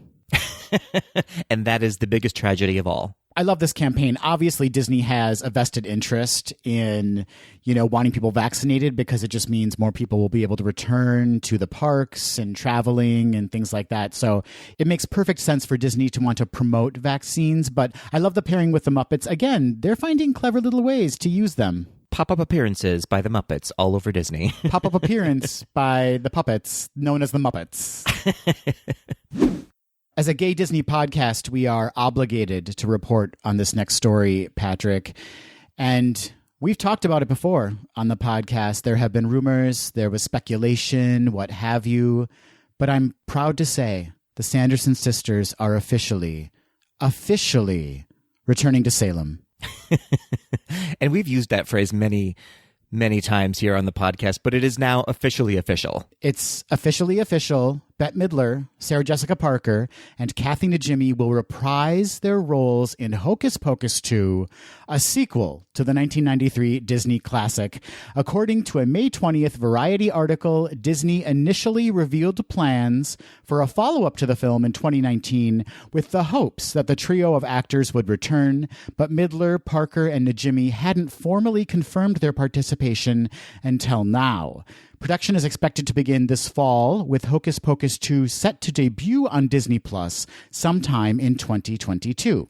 And that is the biggest tragedy of all. I love this campaign. Obviously, Disney has a vested interest in, wanting people vaccinated because it just means more people will be able to return to the parks and traveling and things like that. So it makes perfect sense for Disney to want to promote vaccines. But I love the pairing with the Muppets. Again, they're finding clever little ways to use them. Pop-up appearances by the Muppets all over Disney. Pop-up appearance by the puppets known as the Muppets. As a gay Disney podcast, we are obligated to report on this next story, Patrick. And we've talked about it before on the podcast. There have been rumors, there was speculation, what have you. But I'm proud to say the Sanderson sisters are officially returning to Salem. And we've used that phrase many times here on the podcast, but it is now officially official. It's officially official. Bette Midler, Sarah Jessica Parker, and Kathy Najimy will reprise their roles in Hocus Pocus 2, a sequel to the 1993 Disney classic. According to a May 20th Variety article, Disney initially revealed plans for a follow-up to the film in 2019 with the hopes that the trio of actors would return, but Midler, Parker, and Najimy hadn't formally confirmed their participation until now. Production is expected to begin this fall, with Hocus Pocus 2 set to debut on Disney Plus sometime in 2022.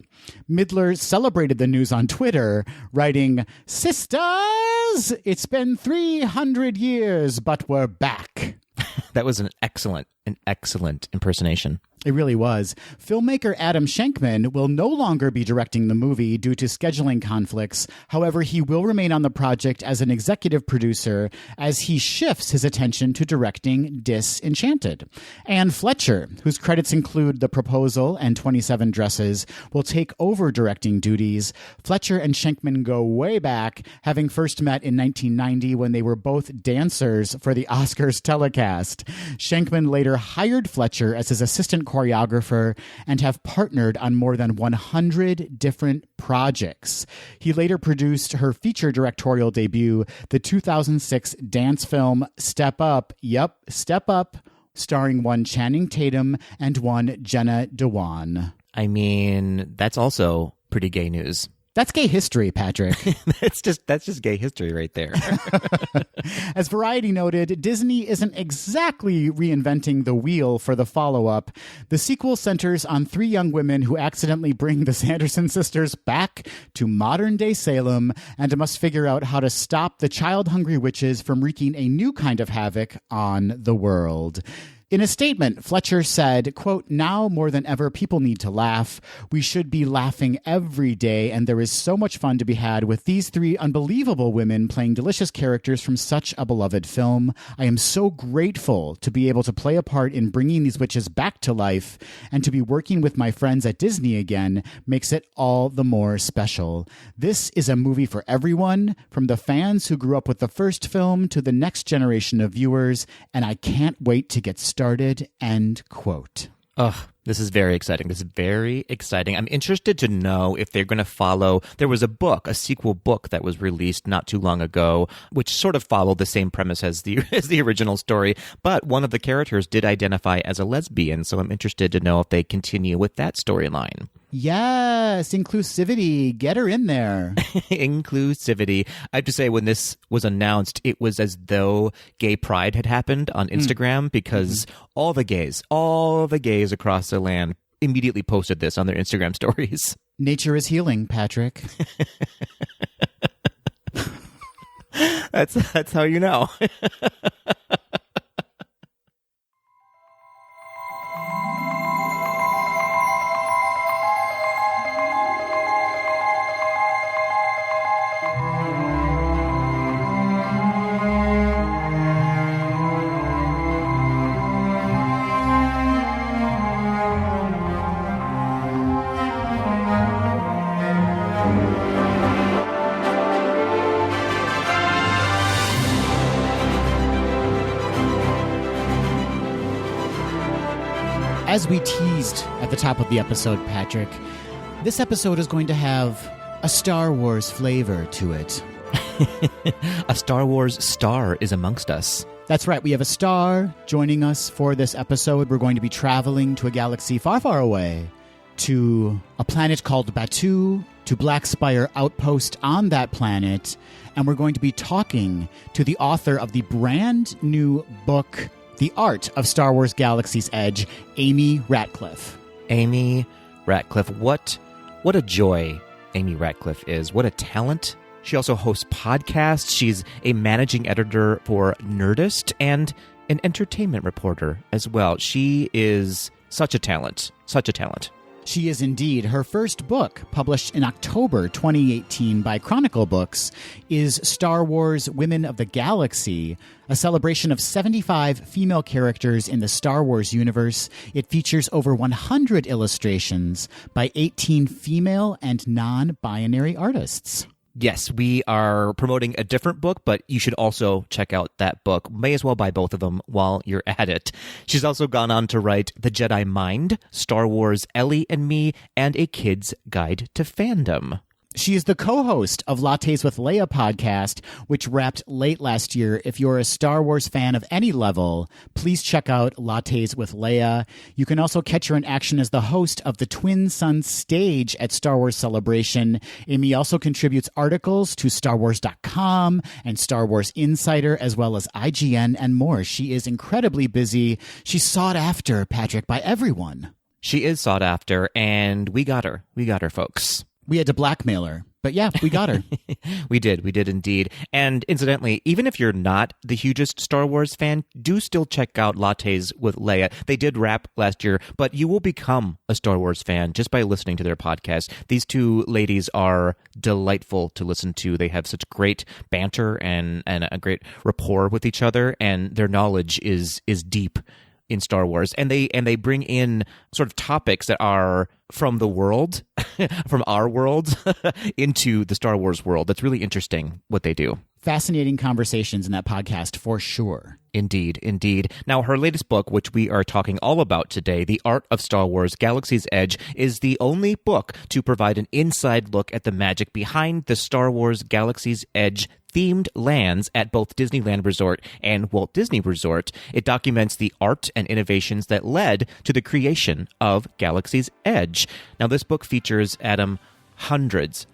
Midler celebrated the news on Twitter, writing, "Sisters, it's been 300 years, but we're back." That was an excellent impersonation. It really was. Filmmaker Adam Shankman will no longer be directing the movie due to scheduling conflicts. However, he will remain on the project as an executive producer as he shifts his attention to directing Disenchanted. Anne Fletcher, whose credits include The Proposal and 27 Dresses, will take over directing duties. Fletcher and Shankman go way back, having first met in 1990 when they were both dancers for the Oscars telecast. Shankman later hired Fletcher as his assistant choreographer and have partnered on more than 100 different projects. He later produced her feature directorial debut, the 2006 dance film Step Up, Step Up, starring one Channing Tatum and one Jenna Dewan. I mean, that's also pretty gay news. That's gay history, Patrick. That's just gay history right there. As Variety noted, Disney isn't exactly reinventing the wheel for the follow-up. The sequel centers on three young women who accidentally bring the Sanderson sisters back to modern-day Salem and must figure out how to stop the child-hungry witches from wreaking a new kind of havoc on the world. In a statement, Fletcher said, quote, "Now more than ever, people need to laugh. We should be laughing every day, and there is so much fun to be had with these three unbelievable women playing delicious characters from such a beloved film. I am so grateful to be able to play a part in bringing these witches back to life, and to be working with my friends at Disney again makes it all the more special. This is a movie for everyone, from the fans who grew up with the first film to the next generation of viewers, and I can't wait to get started," end quote. Ugh, this is very exciting. This is very exciting. I'm interested to know if they're going to follow. There was a sequel book that was released not too long ago, which sort of followed the same premise as the original story. But one of the characters did identify as a lesbian, so I'm interested to know if they continue with that storyline. Yes, inclusivity. Get her in there. Inclusivity. I have to say, when this was announced, it was as though gay pride had happened on Instagram because all the gays across the land immediately posted this on their Instagram stories. Nature is healing, Patrick. That's how you know. As we teased at the top of the episode, Patrick, this episode is going to have a Star Wars flavor to it. A Star Wars star is amongst us. That's right. We have a star joining us for this episode. We're going to be traveling to a galaxy far, far away, to a planet called Batu, to Black Spire Outpost on that planet, and we're going to be talking to the author of the brand new book, The Art of Star Wars Galaxy's Edge, Amy Ratcliffe. Amy Ratcliffe, what a joy Amy Ratcliffe is. What a talent. She also hosts podcasts. She's a managing editor for Nerdist and an entertainment reporter as well. She is such a talent. Such a talent. She is indeed. Her first book, published in October 2018 by Chronicle Books, is Star Wars Women of the Galaxy, a celebration of 75 female characters in the Star Wars universe. It features over 100 illustrations by 18 female and non-binary artists. Yes, we are promoting a different book, but you should also check out that book. May as well buy both of them while you're at it. She's also gone on to write The Jedi Mind, Star Wars Ellie and Me, and A Kid's Guide to Fandom. She is the co-host of Lattes with Leia podcast, which wrapped late last year. If you're a Star Wars fan of any level, please check out Lattes with Leia. You can also catch her in action as the host of the Twin Suns stage at Star Wars Celebration. Amy also contributes articles to StarWars.com and Star Wars Insider, as well as IGN and more. She is incredibly busy. She's sought after, Patrick, by everyone. She is sought after, and we got her. We got her, folks. We had to blackmail her. But yeah, we got her. We did indeed. And incidentally, even if you're not the hugest Star Wars fan, do still check out Lattes with Leia. They did wrap last year, but you will become a Star Wars fan just by listening to their podcast. These two ladies are delightful to listen to. They have such great banter and a great rapport with each other, and their knowledge is deep in Star Wars, and they bring in sort of topics that are from the world, from our world, into the Star Wars world. That's really interesting what they do. Fascinating conversations in that podcast for sure. Indeed. Now, her latest book, which we are talking all about today, The Art of Star Wars Galaxy's Edge, is the only book to provide an inside look at the magic behind the Star Wars Galaxy's Edge themed lands at both Disneyland Resort and Walt Disney Resort. It documents the art and innovations that led to the creation of Galaxy's Edge. Now, this book features, Adam, hundreds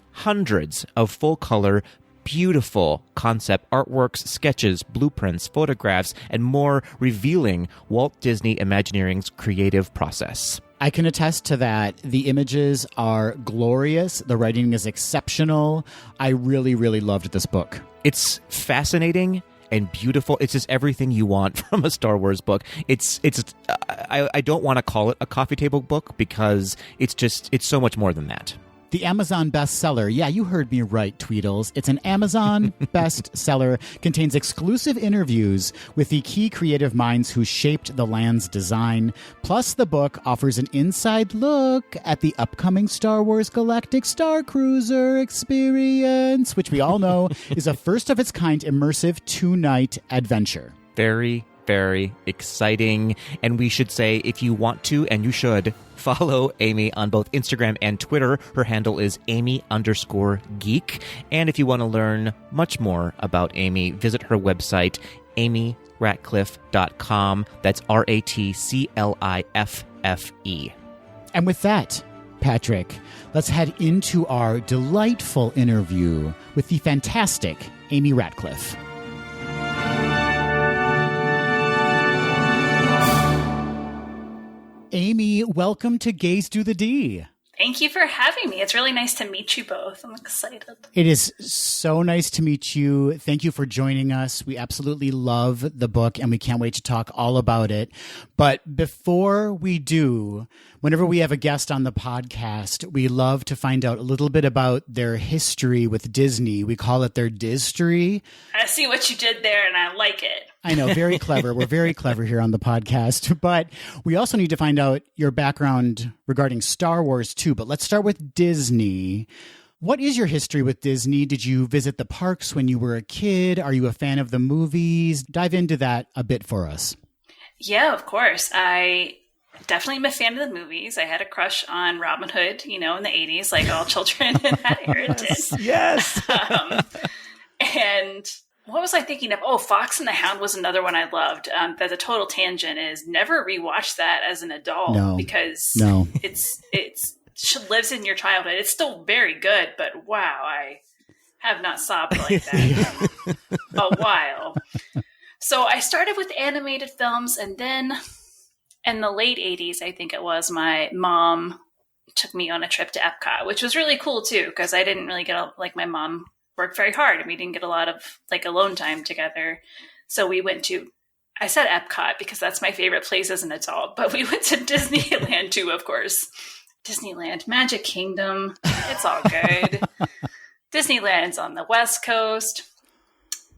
of full-color, beautiful concept artworks, sketches, blueprints, photographs, and more, revealing Walt Disney Imagineering's creative process. I can attest to that. The images are glorious. The writing is exceptional. I really, really loved this book. It's fascinating and beautiful. It's just everything you want from a Star Wars book. I don't want to call it a coffee table book because it's so much more than that. The Amazon bestseller. Yeah, you heard me right, Tweedles. It's an Amazon bestseller. Contains exclusive interviews with the key creative minds who shaped the land's design. Plus, the book offers an inside look at the upcoming Star Wars Galactic Star Cruiser experience, which we all know is a first-of-its-kind immersive 2-night adventure. Very, very exciting. And we should say, if you want to, and you should, follow Amy on both Instagram and Twitter. Her handle is Amy_geek. And if you want to learn much more about Amy, visit her website, AmyRatcliffe.com. That's RATCLIFFE. And with that, Patrick, let's head into our delightful interview with the fantastic Amy Ratcliffe. Amy, welcome to Gaze Do the D. Thank you for having me. It's really nice to meet you both. I'm excited. It is so nice to meet you. Thank you for joining us. We absolutely love the book, and we can't wait to talk all about it. But before we do, whenever we have a guest on the podcast, we love to find out a little bit about their history with Disney. We call it their Distory. I see what you did there, and I like it. I know, very clever. We're very clever here on the podcast. But we also need to find out your background regarding Star Wars, too. But let's start with Disney. What is your history with Disney? Did you visit the parks when you were a kid? Are you a fan of the movies? Dive into that a bit for us. Yeah, of course. I definitely am a fan of the movies. I had a crush on Robin Hood, in the 80s, like all children in that era did. Yes. And what was I thinking of? Oh, Fox and the Hound was another one I loved. That's a total tangent is never rewatch that as an adult because it lives in your childhood. It's still very good, but wow, I have not sobbed like that in a while. So I started with animated films, and then in the late 80s, I think it was, my mom took me on a trip to Epcot, which was really cool too, because I didn't really get, my mom worked very hard and we didn't get a lot of alone time together. So we went to, I said Epcot because that's my favorite place as an adult, but we went to Disneyland too, of course. Disneyland, Magic Kingdom, it's all good. Disneyland's on the West Coast.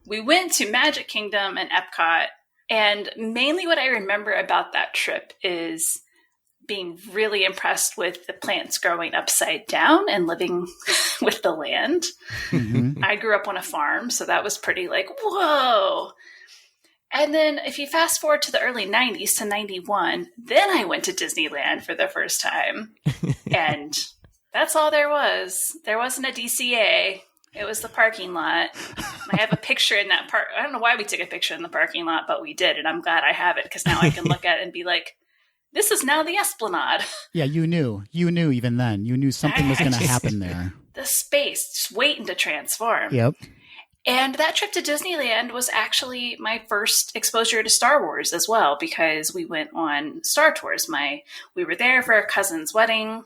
We went to Magic Kingdom and Epcot, and mainly what I remember about that trip is being really impressed with the plants growing upside down and living with the land. Mm-hmm. I grew up on a farm, so that was pretty whoa. And then if you fast forward to the early 90s to 91, then I went to Disneyland for the first time. And that's all there was. There wasn't a DCA. It was the parking lot. I have a picture in that park. I don't know why we took a picture in the parking lot, but we did. And I'm glad I have it because now I can look at it and be like, this is now the Esplanade. Yeah, you knew even then. You knew something was going to happen there. The space, just waiting to transform. Yep. And that trip to Disneyland was actually my first exposure to Star Wars as well, because we went on Star Tours. We were there for a cousin's wedding,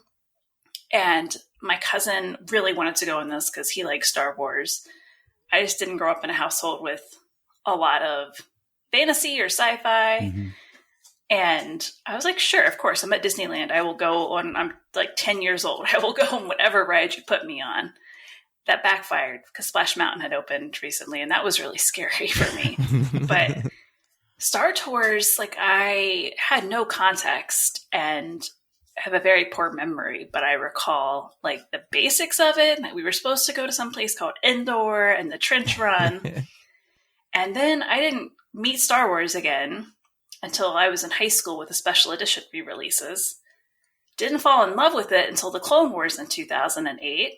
and my cousin really wanted to go on this because he likes Star Wars. I just didn't grow up in a household with a lot of fantasy or sci-fi. Mm-hmm. And I was like, sure, of course, I'm at Disneyland. I will go on, I'm 10 years old. I will go on whatever ride you put me on. That backfired because Splash Mountain had opened recently, and that was really scary for me. But Star Tours, I had no context and have a very poor memory, but I recall the basics of it. We were supposed to go to some place called Endor and the Trench Run. And then I didn't meet Star Wars again until I was in high school with the special edition re-releases. Didn't fall in love with it until the Clone Wars in 2008.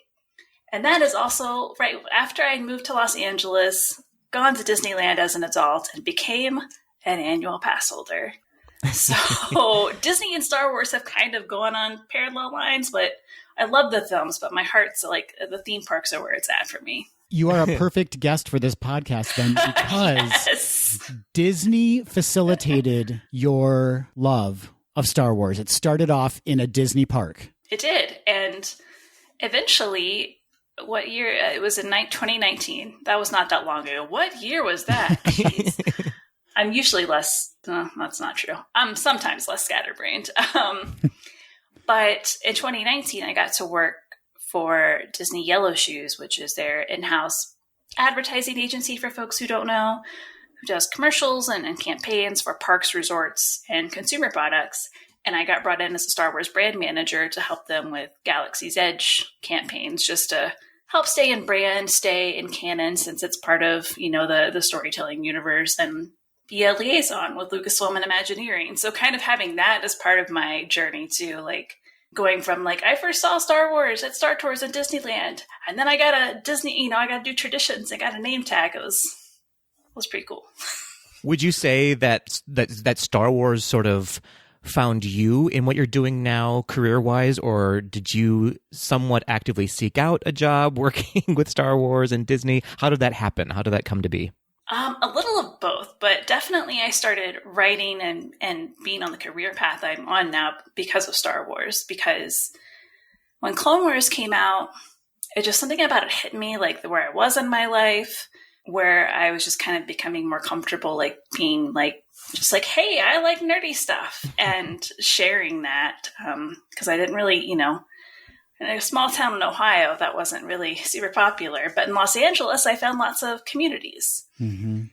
And that is also right after I moved to Los Angeles, gone to Disneyland as an adult, and became an annual pass holder. So Disney and Star Wars have kind of gone on parallel lines, but I love the films, but my heart's the theme parks are where it's at for me. You are a perfect guest for this podcast then, because yes. Disney facilitated your love of Star Wars. It started off in a Disney park. It did. And eventually, what year? It was in 2019. That was not that long ago. What year was that? Jeez. I'm usually less, that's not true. I'm sometimes less scatterbrained. But in 2019, I got to work for Disney Yellow Shoes, which is their in-house advertising agency for folks who don't know, who does commercials and campaigns for parks, resorts, and consumer products. And I got brought in as a Star Wars brand manager to help them with Galaxy's Edge campaigns, just to help stay in brand, stay in canon, since it's part of, the storytelling universe, and be a liaison with Lucasfilm and Imagineering. So kind of having that as part of my journey to going from I first saw Star Wars at Star Tours in Disneyland, and then I got a Disney, I got to do traditions. I got a name tag. It was pretty cool. Would you say that Star Wars sort of found you in what you're doing now career-wise, or did you somewhat actively seek out a job working with Star Wars and Disney? How did that happen? How did that come to be? A little of both, but definitely I started writing and being on the career path I'm on now because of Star Wars. Because when Clone Wars came out, it just something about it hit me, where I was in my life, where I was just kind of becoming more comfortable, being hey, I like nerdy stuff, and sharing that, because I didn't really, in a small town in Ohio, that wasn't really super popular. But in Los Angeles, I found lots of communities. Mm-hmm.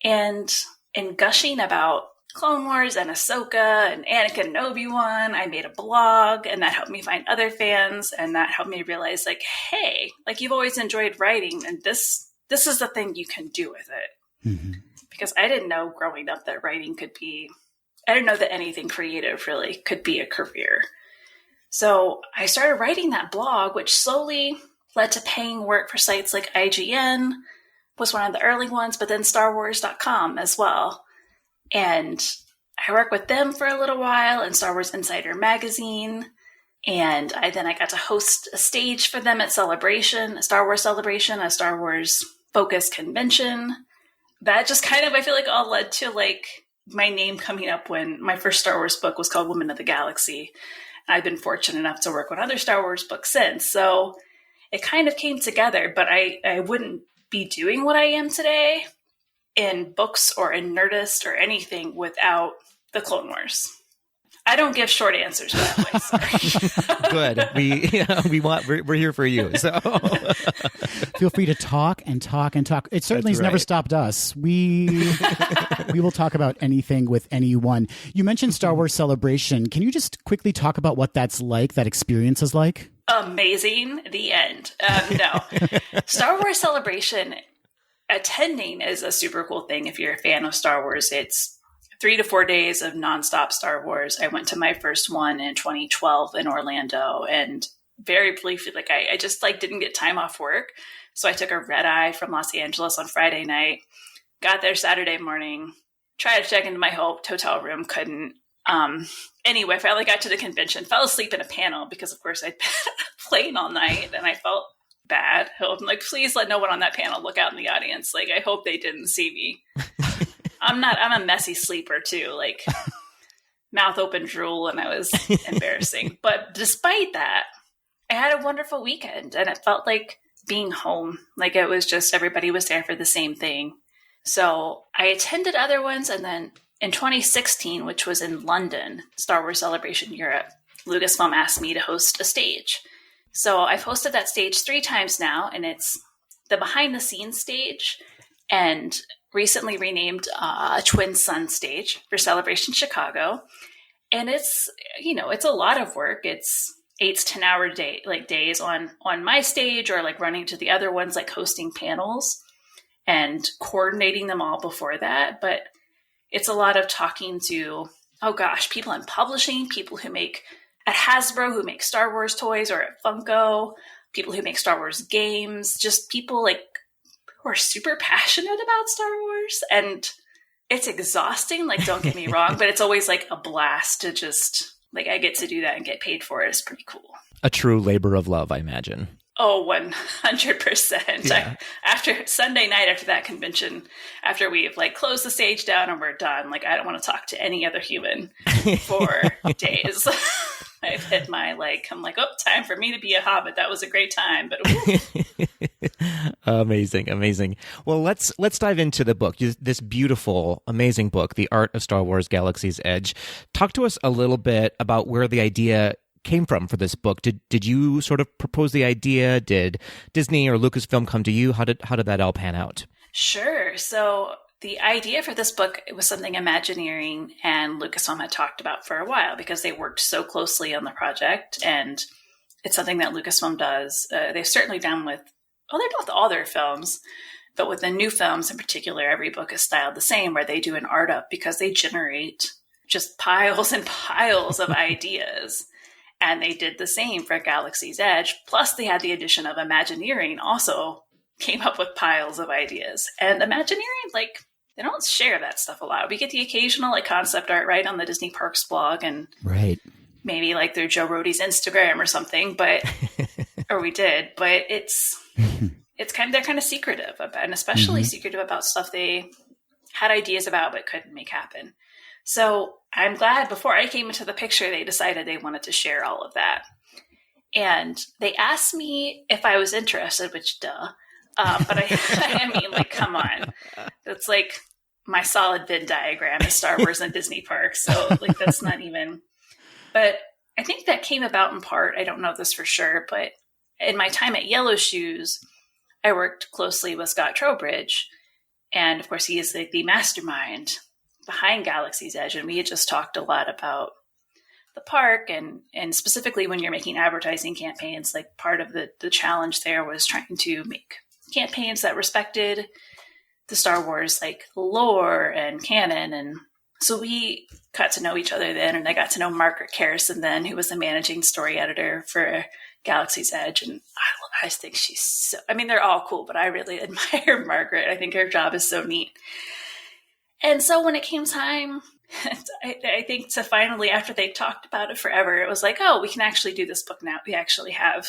And in gushing about Clone Wars and Ahsoka and Anakin and Obi-Wan, I made a blog, and that helped me find other fans, and that helped me realize, hey, you've always enjoyed writing, and this is the thing you can do with it. Mm-hmm. Because I didn't know growing up that writing could be, I didn't know that anything creative really could be a career. So I started writing that blog, which slowly led to paying work for sites like IGN, was one of the early ones, but then StarWars.com as well. And I worked with them for a little while in Star Wars Insider magazine. And I got to host a stage for them at Celebration, a Star Wars Celebration, a Star Wars focused convention. That just kind of, I feel like, all led to like my name coming up when my first Star Wars book was called Women of the Galaxy. I've been fortunate enough to work on other Star Wars books since. So it kind of came together, but I wouldn't be doing what I am today in books or in Nerdist or anything without the Clone Wars. I don't give short answers, by the way. Good. We're here for you. So feel free to talk and talk and talk. It certainly has never stopped us. We will talk about anything with anyone. You mentioned Star Wars Celebration. Can you just quickly talk about what that's like, that experience is like? Amazing. The end. No. Star Wars Celebration, attending is a super cool thing. If you're a fan of Star Wars, it's 3 to 4 days of nonstop Star Wars. I went to my first one in 2012 in Orlando, and very briefly, like I just like didn't get time off work. So I took a red eye from Los Angeles on Friday night, got there Saturday morning, tried to check into my hotel room, couldn't. Anyway, finally got to the convention, fell asleep in a panel because of course I'd been playing all night and I felt bad. I'm like, please let no one on that panel look out in the audience. Like, I hope they didn't see me. I'm a messy sleeper too, like mouth open drool, and I was embarrassing. But despite that, I had a wonderful weekend and it felt like being home. Like it was just, everybody was there for the same thing. So I attended other ones, and then in 2016, which was in London, Star Wars Celebration Europe, Lucasfilm asked me to host a stage. So I've hosted that stage 3 times now, and it's the behind the scenes stage, and recently renamed a Twin Sun stage for Celebration Chicago. And it's, it's a lot of work. It's 8 to 10 hour days on my stage, or like running to the other ones, like hosting panels and coordinating them all before that. But it's a lot of talking to, people in publishing, people who make at Hasbro, who make Star Wars toys, or at Funko, people who make Star Wars games, just people like who are super passionate about Star Wars. And it's exhausting, like, don't get me wrong, but it's always like a blast to just, like, I get to do that and get paid for it. It's pretty cool. A true labor of love, I imagine. Oh, 100%. Yeah. After Sunday night, after that convention, after we've like closed the stage down and we're done, like, I don't want to talk to any other human for days. I've hit my, I'm like, time for me to be a hobbit. That was a great time, but Amazing. Well, let's dive into the book. This beautiful, amazing book, The Art of Star Wars: Galaxy's Edge. Talk to us a little bit about where the idea came from for this book. Did you sort of propose the idea? Did Disney or Lucasfilm come to you? How did that all pan out? Sure. So the idea for this book, it was something Imagineering and Lucasfilm had talked about for a while, because they worked so closely on the project, and it's something that Lucasfilm does. They've certainly done with, they've done with all their films, but with the new films in particular, every book is styled the same, where they do an art up, because they generate just piles and piles of ideas. And they did the same for Galaxy's Edge. Plus, they had the addition of Imagineering, also came up with piles of ideas. And Imagineering, they don't share that stuff a lot. We get the occasional concept art right on the Disney Parks blog, and maybe through Joe Rohde's Instagram or something, but or we did. But it's they're kind of secretive about, and especially secretive about stuff they had ideas about but couldn't make happen. So I'm glad before I came into the picture, they decided they wanted to share all of that. And they asked me if I was interested, which duh. But I mean, come on. It's like my solid Venn diagram is Star Wars and Disney parks. So that's not even, but I think that came about in part, I don't know this for sure, but in my time at Yellow Shoes, I worked closely with Scott Trowbridge. And of course, he is the mastermind behind Galaxy's Edge. And we had just talked a lot about the park, and specifically when you're making advertising campaigns, part of the challenge there was trying to make campaigns that respected the Star Wars lore and canon. And So we got to know each other then, and I got to know Margaret Carrison then, who was the managing story editor for Galaxy's Edge. And I think she's so, I mean, they're all cool, but I really admire Margaret. I think her job is so neat. And so when it came time, I think to finally, after they talked about it forever, it was like, oh, we can actually do this book now. We actually have,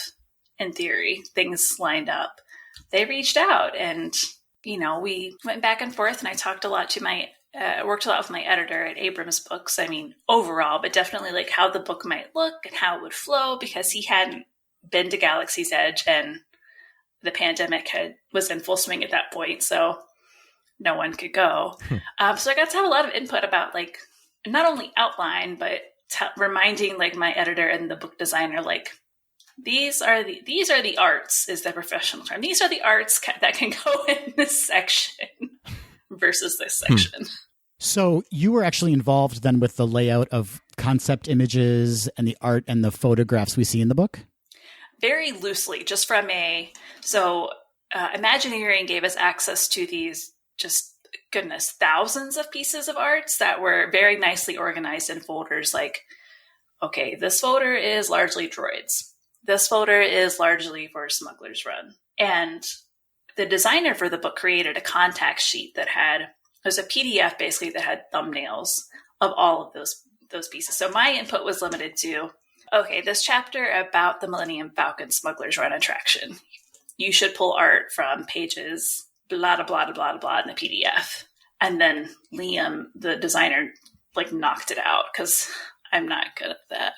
in theory, things lined up. They reached out and, you know, we went back and forth, and I talked a lot to my worked a lot with my editor at Abrams Books. I mean, overall, but definitely like how the book might look and how it would flow, because he hadn't been to Galaxy's Edge and the pandemic was in full swing at that point. So no one could go. So I got to have a lot of input about like, not only outline, but reminding like my editor and the book designer, like, these are the arts is the professional term. These are the arts that can go in this section versus this section. So you were actually involved then with the layout of concept images and the art and the photographs we see in the book? Very loosely, just from Imagineering gave us access to these just, goodness, thousands of pieces of arts that were very nicely organized in folders. Like, okay, this folder is largely droids. This folder is largely for Smuggler's Run. And the designer for the book created a contact sheet that was a PDF basically that had thumbnails of all of those pieces. So my input was limited to, okay, this chapter about the Millennium Falcon Smuggler's Run attraction. You should pull art from pages blah, blah, blah, blah, blah in the PDF. And then Liam, the designer, like knocked it out because I'm not good at that.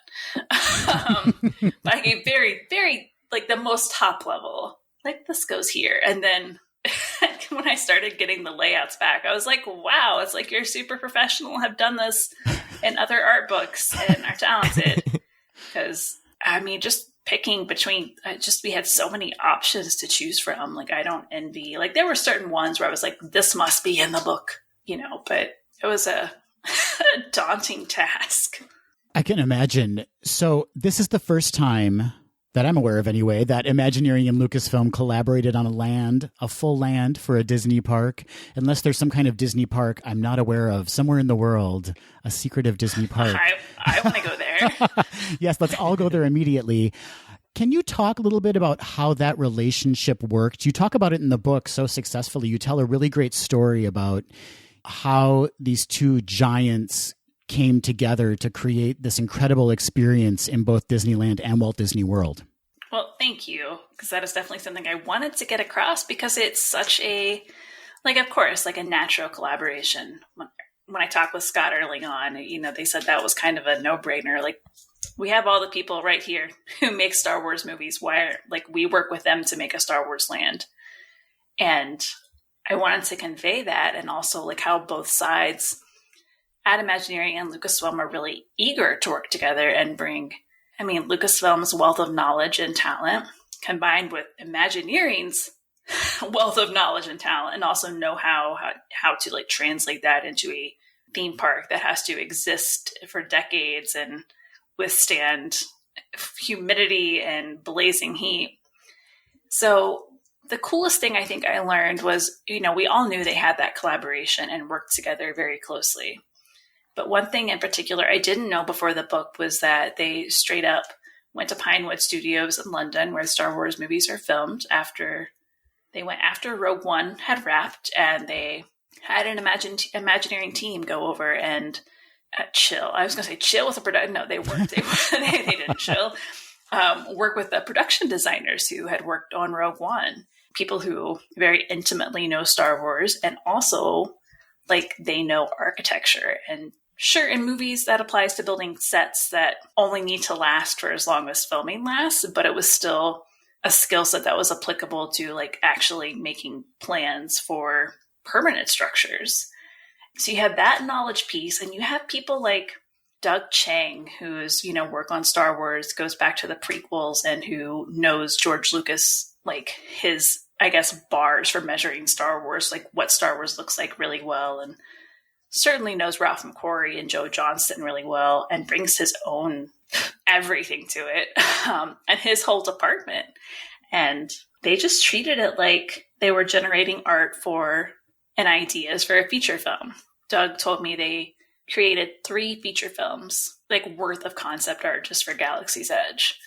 But I gave very, very, like the most top level, like this goes here. And then when I started getting the layouts back, I was like, wow, it's like you're super professional, have done this in other art books and are talented. Because, I mean, just picking between, we had so many options to choose from. Like, I don't envy, like there were certain ones where I was like, this must be in the book, you know, but it was a daunting task. I can imagine. So this is the first time that I'm aware of anyway, that Imagineering and Lucasfilm collaborated on a full land for a Disney park. Unless there's some kind of Disney park I'm not aware of, somewhere in the world, a secretive Disney park. I want to go there. Yes, let's all go there immediately. Can you talk a little bit about how that relationship worked? You talk about it in the book so successfully. You tell a really great story about how these two giants came together to create this incredible experience in both Disneyland and Walt Disney World. Well, thank you, because that is definitely something I wanted to get across, because it's such a, like, of course, like a natural collaboration. When I talked with Scott early on, you know, they said that was kind of a no-brainer. Like, we have all the people right here who make Star Wars movies. Why, like, we work with them to make a Star Wars land. And I wanted to convey that, and also like how both sides at Imagineering and Lucasfilm are really eager to work together and bring, I mean, Lucasfilm's wealth of knowledge and talent combined with Imagineering's wealth of knowledge and talent, and also know how to like translate that into a theme park that has to exist for decades and withstand humidity and blazing heat. So the coolest thing I think I learned was, you know, we all knew they had that collaboration and worked together very closely. But one thing in particular I didn't know before the book was that they straight up went to Pinewood Studios in London, where Star Wars movies are filmed, after Rogue One had wrapped, and they had an Imagineering team go over and chill. I was going to say chill with the production. No, they weren't. They didn't chill. Work with the production designers who had worked on Rogue One, people who very intimately know Star Wars, and also like they know architecture. And sure, in movies that applies to building sets that only need to last for as long as filming lasts, but it was still a skill set that was applicable to like actually making plans for permanent structures. So you have that knowledge piece, and you have people like Doug Chang, who's, you know, work on Star Wars, goes back to the prequels, and who knows George Lucas, like his, I guess, bars for measuring Star Wars, like what Star Wars looks like really well, and certainly knows Ralph McQuarrie and Joe Johnston really well, and brings his own everything to it, and his whole department. And they just treated it like they were generating art for and ideas for a feature film. Doug told me they created 3 feature films, like worth of concept art just for Galaxy's Edge.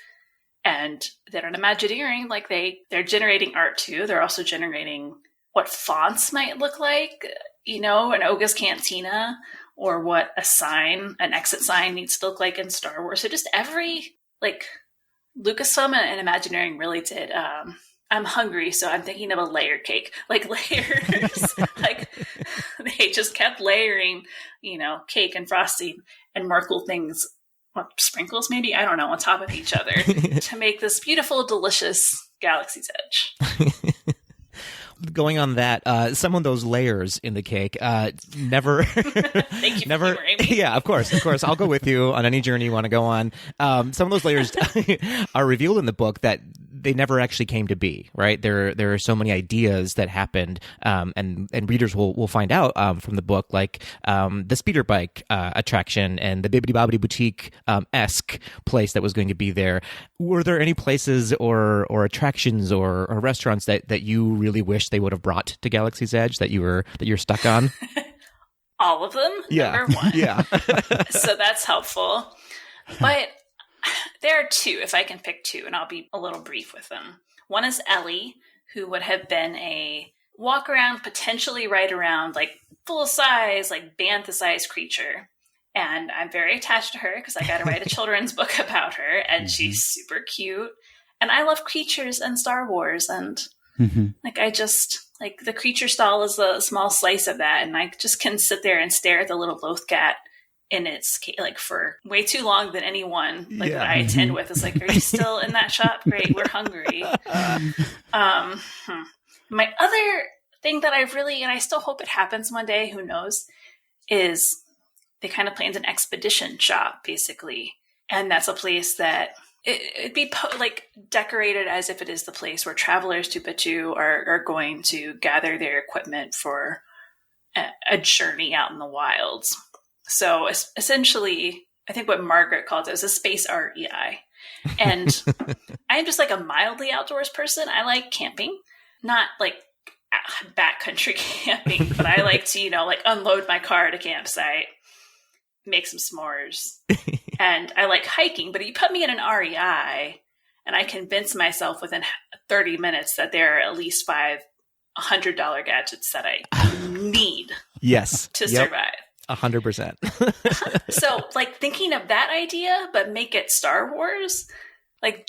And they're an Imagineering, like they're generating art too. They're also generating what fonts might look like, an Oga's Cantina, or what an exit sign needs to look like in Star Wars. So just every, Lucasfilm and Imagineering really did. I'm hungry, so I'm thinking of a layer cake, like layers. They just kept layering, cake and frosting and more cool things, sprinkles maybe, I don't know, on top of each other to make this beautiful, delicious Galaxy's Edge. Going on that, some of those layers in the cake never. Thank you, never. For Amy. Yeah, of course. I'll go with you on any journey you want to go on. Some of those layers are revealed in the book that they never actually came to be. Right? There are so many ideas that happened, and readers will find out from the book, like the speeder bike attraction and the Bibbidi Bobbidi Boutique esque place that was going to be there. Were there any places or attractions or restaurants that you really wish they would have brought to Galaxy's Edge that you're stuck on? All of them. Yeah. Number 1. Yeah. So that's helpful. But there are 2, if I can pick 2, and I'll be a little brief with them. One is Ellie, who would have been a walk around, potentially ride around, full size, bantha sized creature. And I'm very attached to her because I got to write a children's book about her, and she's super cute. And I love creatures and Star Wars, and I just the creature stall is a small slice of that, and I just can sit there and stare at the little Lothcat in its for way too long than anyone that I attend with is are you still in that shop? Great, we're hungry. My other thing that I still hope it happens one day, who knows, is they kind of planned an expedition shop basically, and that's a place that it'd be decorated as if it is the place where travelers to Batuu are going to gather their equipment for a journey out in the wilds. So essentially, I think what Margaret called it was a space REI. And I'm just a mildly outdoors person. I like camping, not backcountry camping, but I like to, unload my car at a campsite, make some s'mores. And I like hiking, but you put me in an REI and I convince myself within 30 minutes that there are at least 5 $100 gadgets that I need to survive. 100%. So thinking of that idea, but make it Star Wars, I'd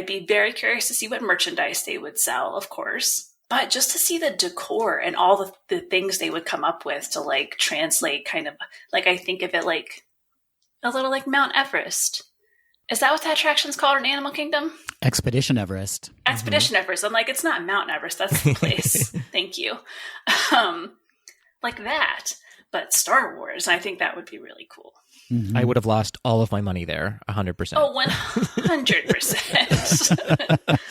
be very curious to see what merchandise they would sell, of course, but just to see the decor and all the things they would come up with to translate kind of I think of it a little like Mount Everest. Is that what that attraction's called in Animal Kingdom? Expedition Everest. Expedition Everest. I'm it's not Mount Everest. That's the place. Thank you. Like that, but Star Wars. I think that would be really cool. I would have lost all of my money there, 100%. Oh, 100%.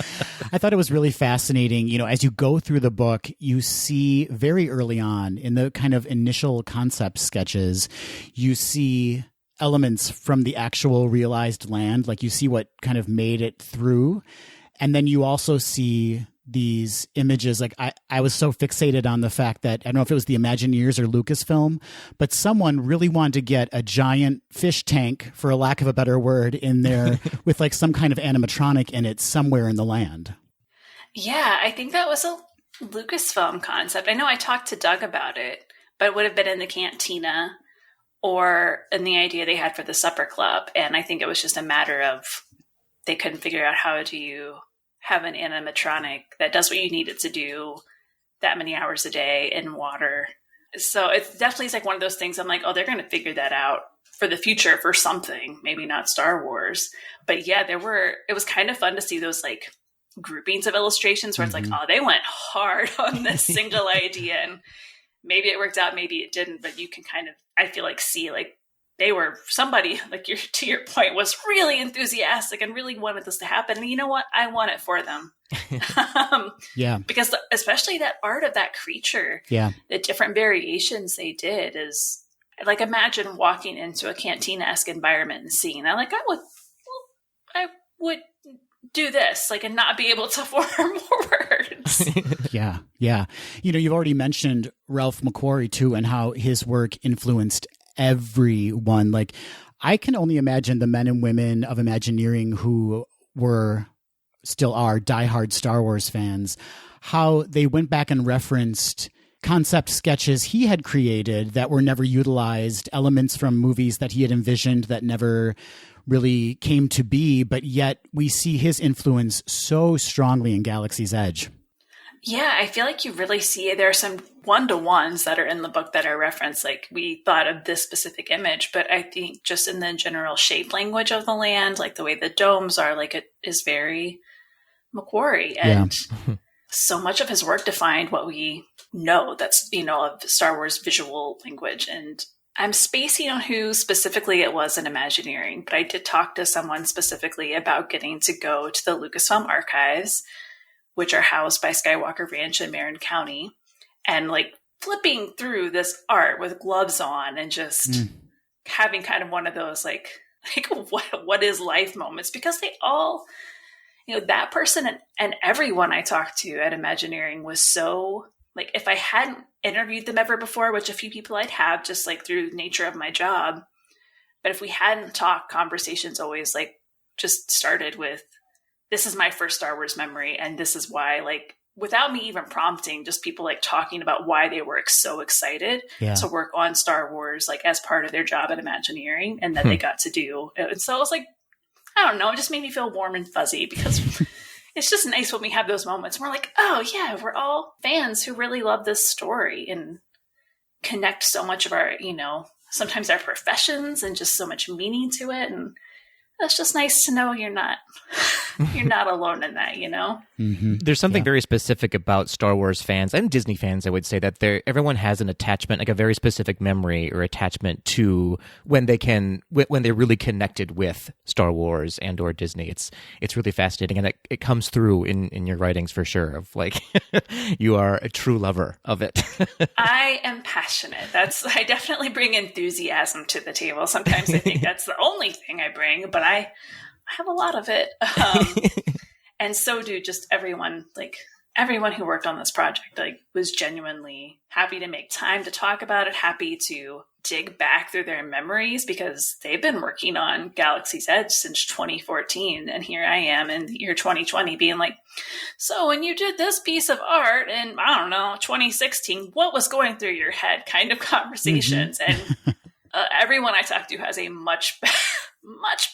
I thought it was really fascinating. As you go through the book, you see very early on in the kind of initial concept sketches, you see elements from the actual realized land. You see what kind of made it through. And then you also see these images. I was so fixated on the fact that, I don't know if it was the Imagineers or Lucasfilm, but someone really wanted to get a giant fish tank, for a lack of a better word, in there with some kind of animatronic in it somewhere in the land. Yeah, I think that was a Lucasfilm concept. I know I talked to Doug about it, but it would have been in the cantina or in the idea they had for the supper club. And I think it was just a matter of they couldn't figure out how do you have an animatronic that does what you need it to do that many hours a day in water. So it definitely is one of those things I'm they're going to figure that out for the future for something, maybe not Star Wars. But yeah, it was kind of fun to see those groupings of illustrations where it's they went hard on this single idea, and maybe it worked out, maybe it didn't, but you can kind of, I feel see they were somebody to your point was really enthusiastic and really wanted this to happen. And you know what? I want it for them. Yeah. Because especially that art of that creature, the different variations they did is imagine walking into a cantina-esque environment and seeing that. I would do this, and not be able to form words. Yeah. You've already mentioned Ralph McQuarrie too, and how his work influenced everyone. Like, I can only imagine the men and women of Imagineering who still are diehard Star Wars fans, how they went back and referenced concept sketches he had created that were never utilized, elements from movies that he had envisioned that never really came to be, but yet we see his influence so strongly in Galaxy's Edge. Yeah, I feel like you really see there are some one-to-ones that are in the book that are referenced, like we thought of this specific image, but I think just in the general shape language of the land, like the way the domes are, like it is very Macquarie. And so much of his work defined what we know that's, of Star Wars visual language. And I'm spacing on who specifically it was in Imagineering, but I did talk to someone specifically about getting to go to the Lucasfilm archives, which are housed by Skywalker Ranch in Marin County, and like flipping through this art with gloves on and just having kind of one of those like what is life moments, because they all, that person and everyone I talked to at Imagineering was so, like, if I hadn't interviewed them ever before, which a few people I'd have just like through the nature of my job, but if we hadn't talked, conversations always like just started with, this is my first Star Wars memory, and this is why, like, without me even prompting, just people like talking about why they were so excited to work on Star Wars, like as part of their job at Imagineering, and that they got to do. And so I was like, I don't know, it just made me feel warm and fuzzy, because it's just nice when we have those moments where we're like, oh yeah, we're all fans who really love this story and connect so much of our, sometimes our professions and just so much meaning to it. And it's just nice to know you're not alone in that, Mm-hmm. There's something very specific about Star Wars fans and Disney fans, I would say, that everyone has an attachment, like a very specific memory or attachment to when they're really connected with Star Wars and or Disney. It's really fascinating, and it comes through in your writings for sure, of like you are a true lover of it. I am passionate. I definitely bring enthusiasm to the table. Sometimes I think that's the only thing I bring, but I have a lot of it. And so do just everyone who worked on this project, like, was genuinely happy to make time to talk about it, happy to dig back through their memories, because they've been working on Galaxy's Edge since 2014. And here I am in the year 2020 being like, so when you did this piece of art in, I don't know, 2016, what was going through your head kind of conversations. And everyone I talk to has a much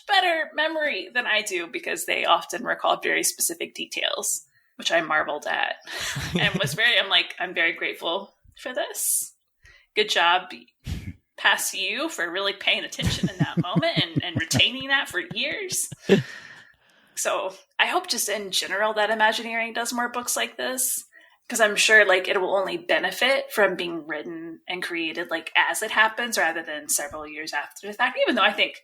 better memory than I do, because they often recall very specific details, which I marveled at and I'm very grateful for this. Good job, past you, for really paying attention in that moment and retaining that for years. So I hope just in general that Imagineering does more books like this, because I'm sure like it will only benefit from being written and created like as it happens, rather than several years after the fact, even though I think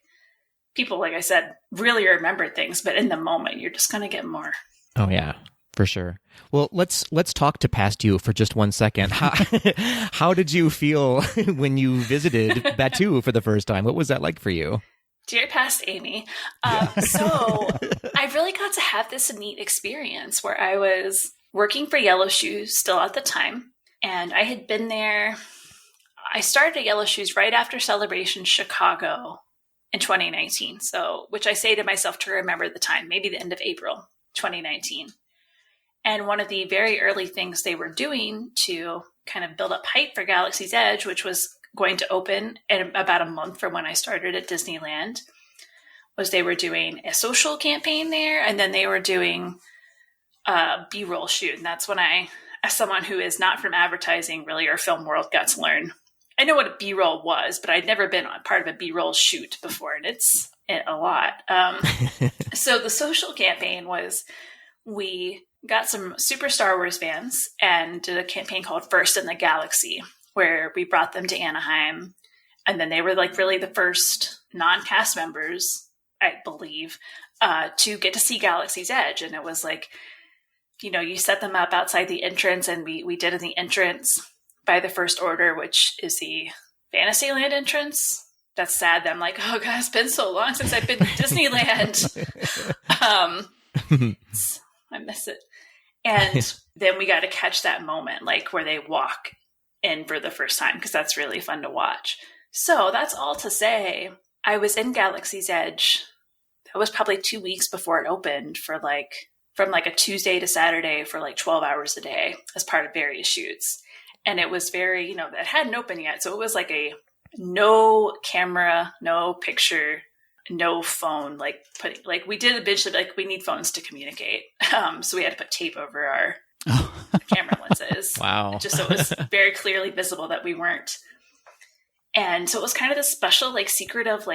people, like I said, really remember things, but in the moment, you're just going to get more. Oh, yeah, for sure. Well, let's talk to past you for just 1 second. How did you feel when you visited Batuu for the first time? What was that like for you? Dear past Amy. So I really got to have this neat experience where I was working for Yellow Shoes still at the time. And I had been there. I started at Yellow Shoes right after Celebration Chicago in 2019. So, which I say to myself to remember the time, maybe the end of April 2019. And one of the very early things they were doing to kind of build up hype for Galaxy's Edge, which was going to open in about a month from when I started at Disneyland, was they were doing a social campaign there. And then they were doing a B-roll shoot. And that's when I, as someone who is not from advertising really or film world, got to learn. I know what a B-roll was, but I'd never been part of a B-roll shoot before, and it's a lot. So the social campaign was, we got some super Star Wars fans and did a campaign called First in the Galaxy, where we brought them to Anaheim. And then they were like really the first non-cast members, I believe, to get to see Galaxy's Edge. And it was like, you set them up outside the entrance, and we did in the entrance by the First Order, which is the Fantasyland entrance. That's sad that I'm like, oh God, it's been so long since I've been to Disneyland. I miss it. And then we got to catch that moment, like where they walk in for the first time, because that's really fun to watch. So that's all to say, I was in Galaxy's Edge. That was probably 2 weeks before it opened for from a Tuesday to Saturday for 12 hours a day as part of various shoots. And it was very, it hadn't opened yet. So it was like a no camera, no picture, no phone, we did eventually, we need phones to communicate. So we had to put tape over our camera lenses. Wow. Just so it was very clearly visible that we weren't. And so it was kind of this special, secretive,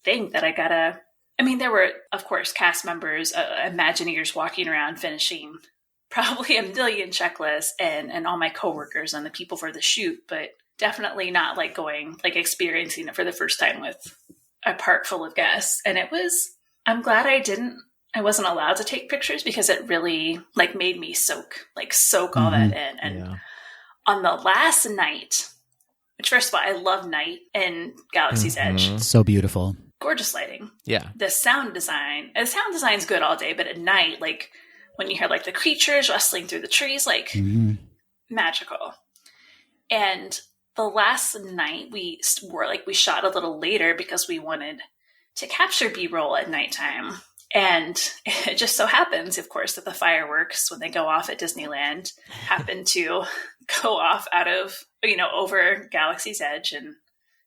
thing that there were, of course, cast members, Imagineers walking around finishing probably a million checklists and all my coworkers and the people for the shoot, but definitely not experiencing it for the first time with a park full of guests. And I'm glad I wasn't allowed to take pictures because it really made me soak all that in. And on the last night, which first of all, I love night in Galaxy's Edge. So beautiful. Gorgeous lighting. Yeah. The sound design's good all day, but at night, when you hear the creatures rustling through the trees, magical. And the last night we shot a little later because we wanted to capture B-roll at nighttime. And it just so happens, of course, that the fireworks, when they go off at Disneyland, happen to go off out of, over Galaxy's Edge. And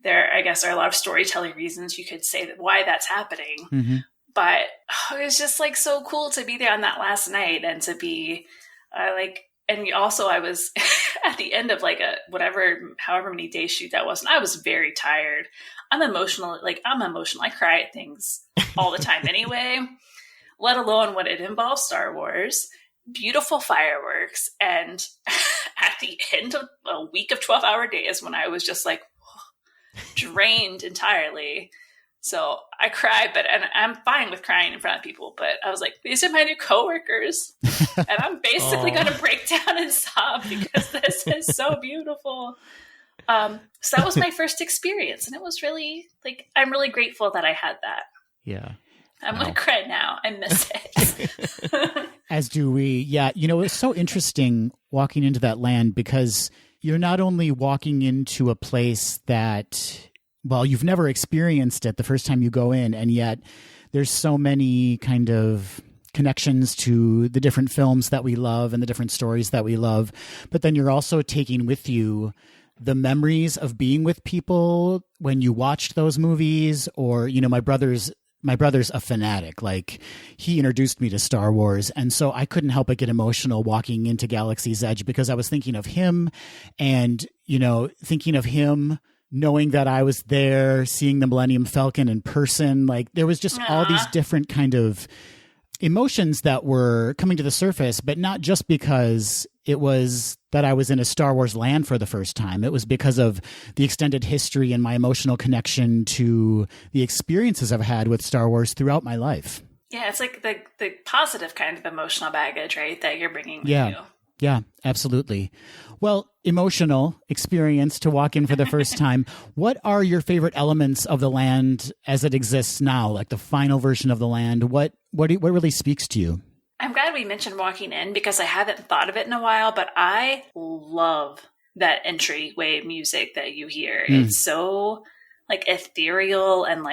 there, I guess, are a lot of storytelling reasons you could say why that's happening. Mm-hmm. But it was just so cool to be there on that last night and to be and also I was at the end of however many days shoot that was. And I was very tired. I'm emotional. I cry at things all the time anyway, let alone when it involves Star Wars, beautiful fireworks. And at the end of a week of 12-hour days when I was just drained entirely. So I cried, and I'm fine with crying in front of people, but I was these are my new coworkers and I'm basically going to break down and sob because this is so beautiful. So that was my first experience, and it was really I'm really grateful that I had that. Yeah. I'm going to cry now. I miss it. As do we. Yeah. It's so interesting walking into that land because you're not only walking into a place that, you've never experienced it the first time you go in, and yet there's so many kind of connections to the different films that we love and the different stories that we love. But then you're also taking with you the memories of being with people when you watched those movies, or, my brother's a fanatic. He introduced me to Star Wars. And so I couldn't help but get emotional walking into Galaxy's Edge because I was thinking of him and, thinking of him knowing that I was there, seeing the Millennium Falcon in person. There was just all these different kind of emotions that were coming to the surface, but not just because it was that I was in a Star Wars land for the first time. It was because of the extended history and my emotional connection to the experiences I've had with Star Wars throughout my life. Yeah, it's the positive kind of emotional baggage, right, that you're bringing with you. Yeah, absolutely. Well, emotional experience to walk in for the first time. What are your favorite elements of the land as it exists now, the final version of the land? What really speaks to you? I'm glad we mentioned walking in because I haven't thought of it in a while, but I love that entryway music that you hear. It's so ethereal and